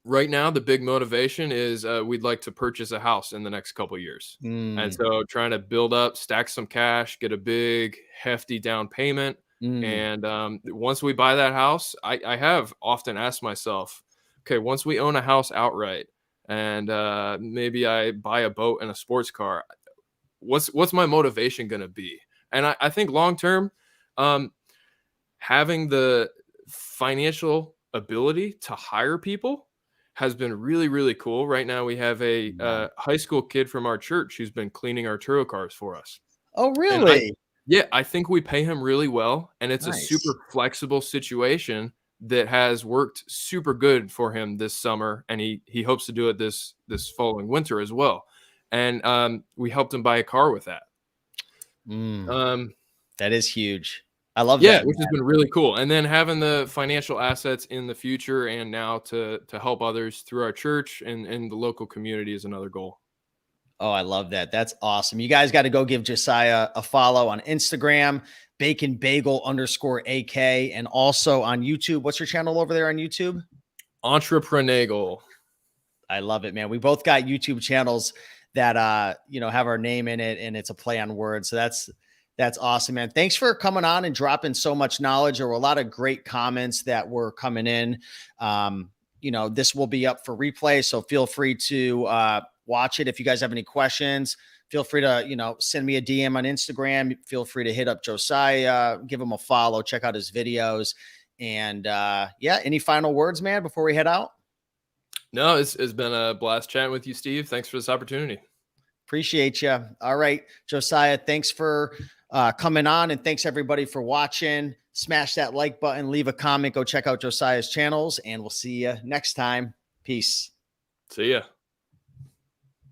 Right now, the big motivation is we'd like to purchase a house in the next couple years, and Mm, so trying to build up, stack some cash, get a big hefty down payment, mm. and once we buy that house, I have often asked myself, okay, once we own a house outright, and maybe I buy a boat and a sports car, what's my motivation going to be? And I think long term, um, having the financial ability to hire people has been really, really cool. Right now, we have a Yeah. high school kid from our church who's been cleaning our Turo cars for us. Oh, And I, really? yeah, I think we pay him really well, and it's a super Nice. flexible situation that has worked super good for him this summer, and he hopes to do it this following winter as well. And we helped him buy a car with that. Mm, Um, that is huge. I love Yeah, that, which has man. been really cool, and then having the financial assets in the future and now to help others through our church and the local community is another goal. Oh, I love that. That's awesome. You guys got to go give Josiah a follow on Instagram, bacon bagel underscore AK, and also on YouTube. What's your channel over there on YouTube? Entrepreneurial. I love it, man. We both got YouTube channels that have our name in it, and it's a play on words. So that's awesome, man. Thanks for coming on and dropping so much knowledge. There were a lot of great comments that were coming in. This will be up for replay, so feel free to watch it. If you guys have any questions, feel free to send me a DM on Instagram. Feel free to hit up Josiah, give him a follow, check out his videos, and any final words, man, before we head out? No, it's been a blast chatting with you, Steve. Thanks for this opportunity. Appreciate you. All right, Josiah, thanks for coming on, and thanks everybody for watching. Smash that like button, leave a comment, go check out Josiah's channels, and we'll see you next time. Peace. See ya.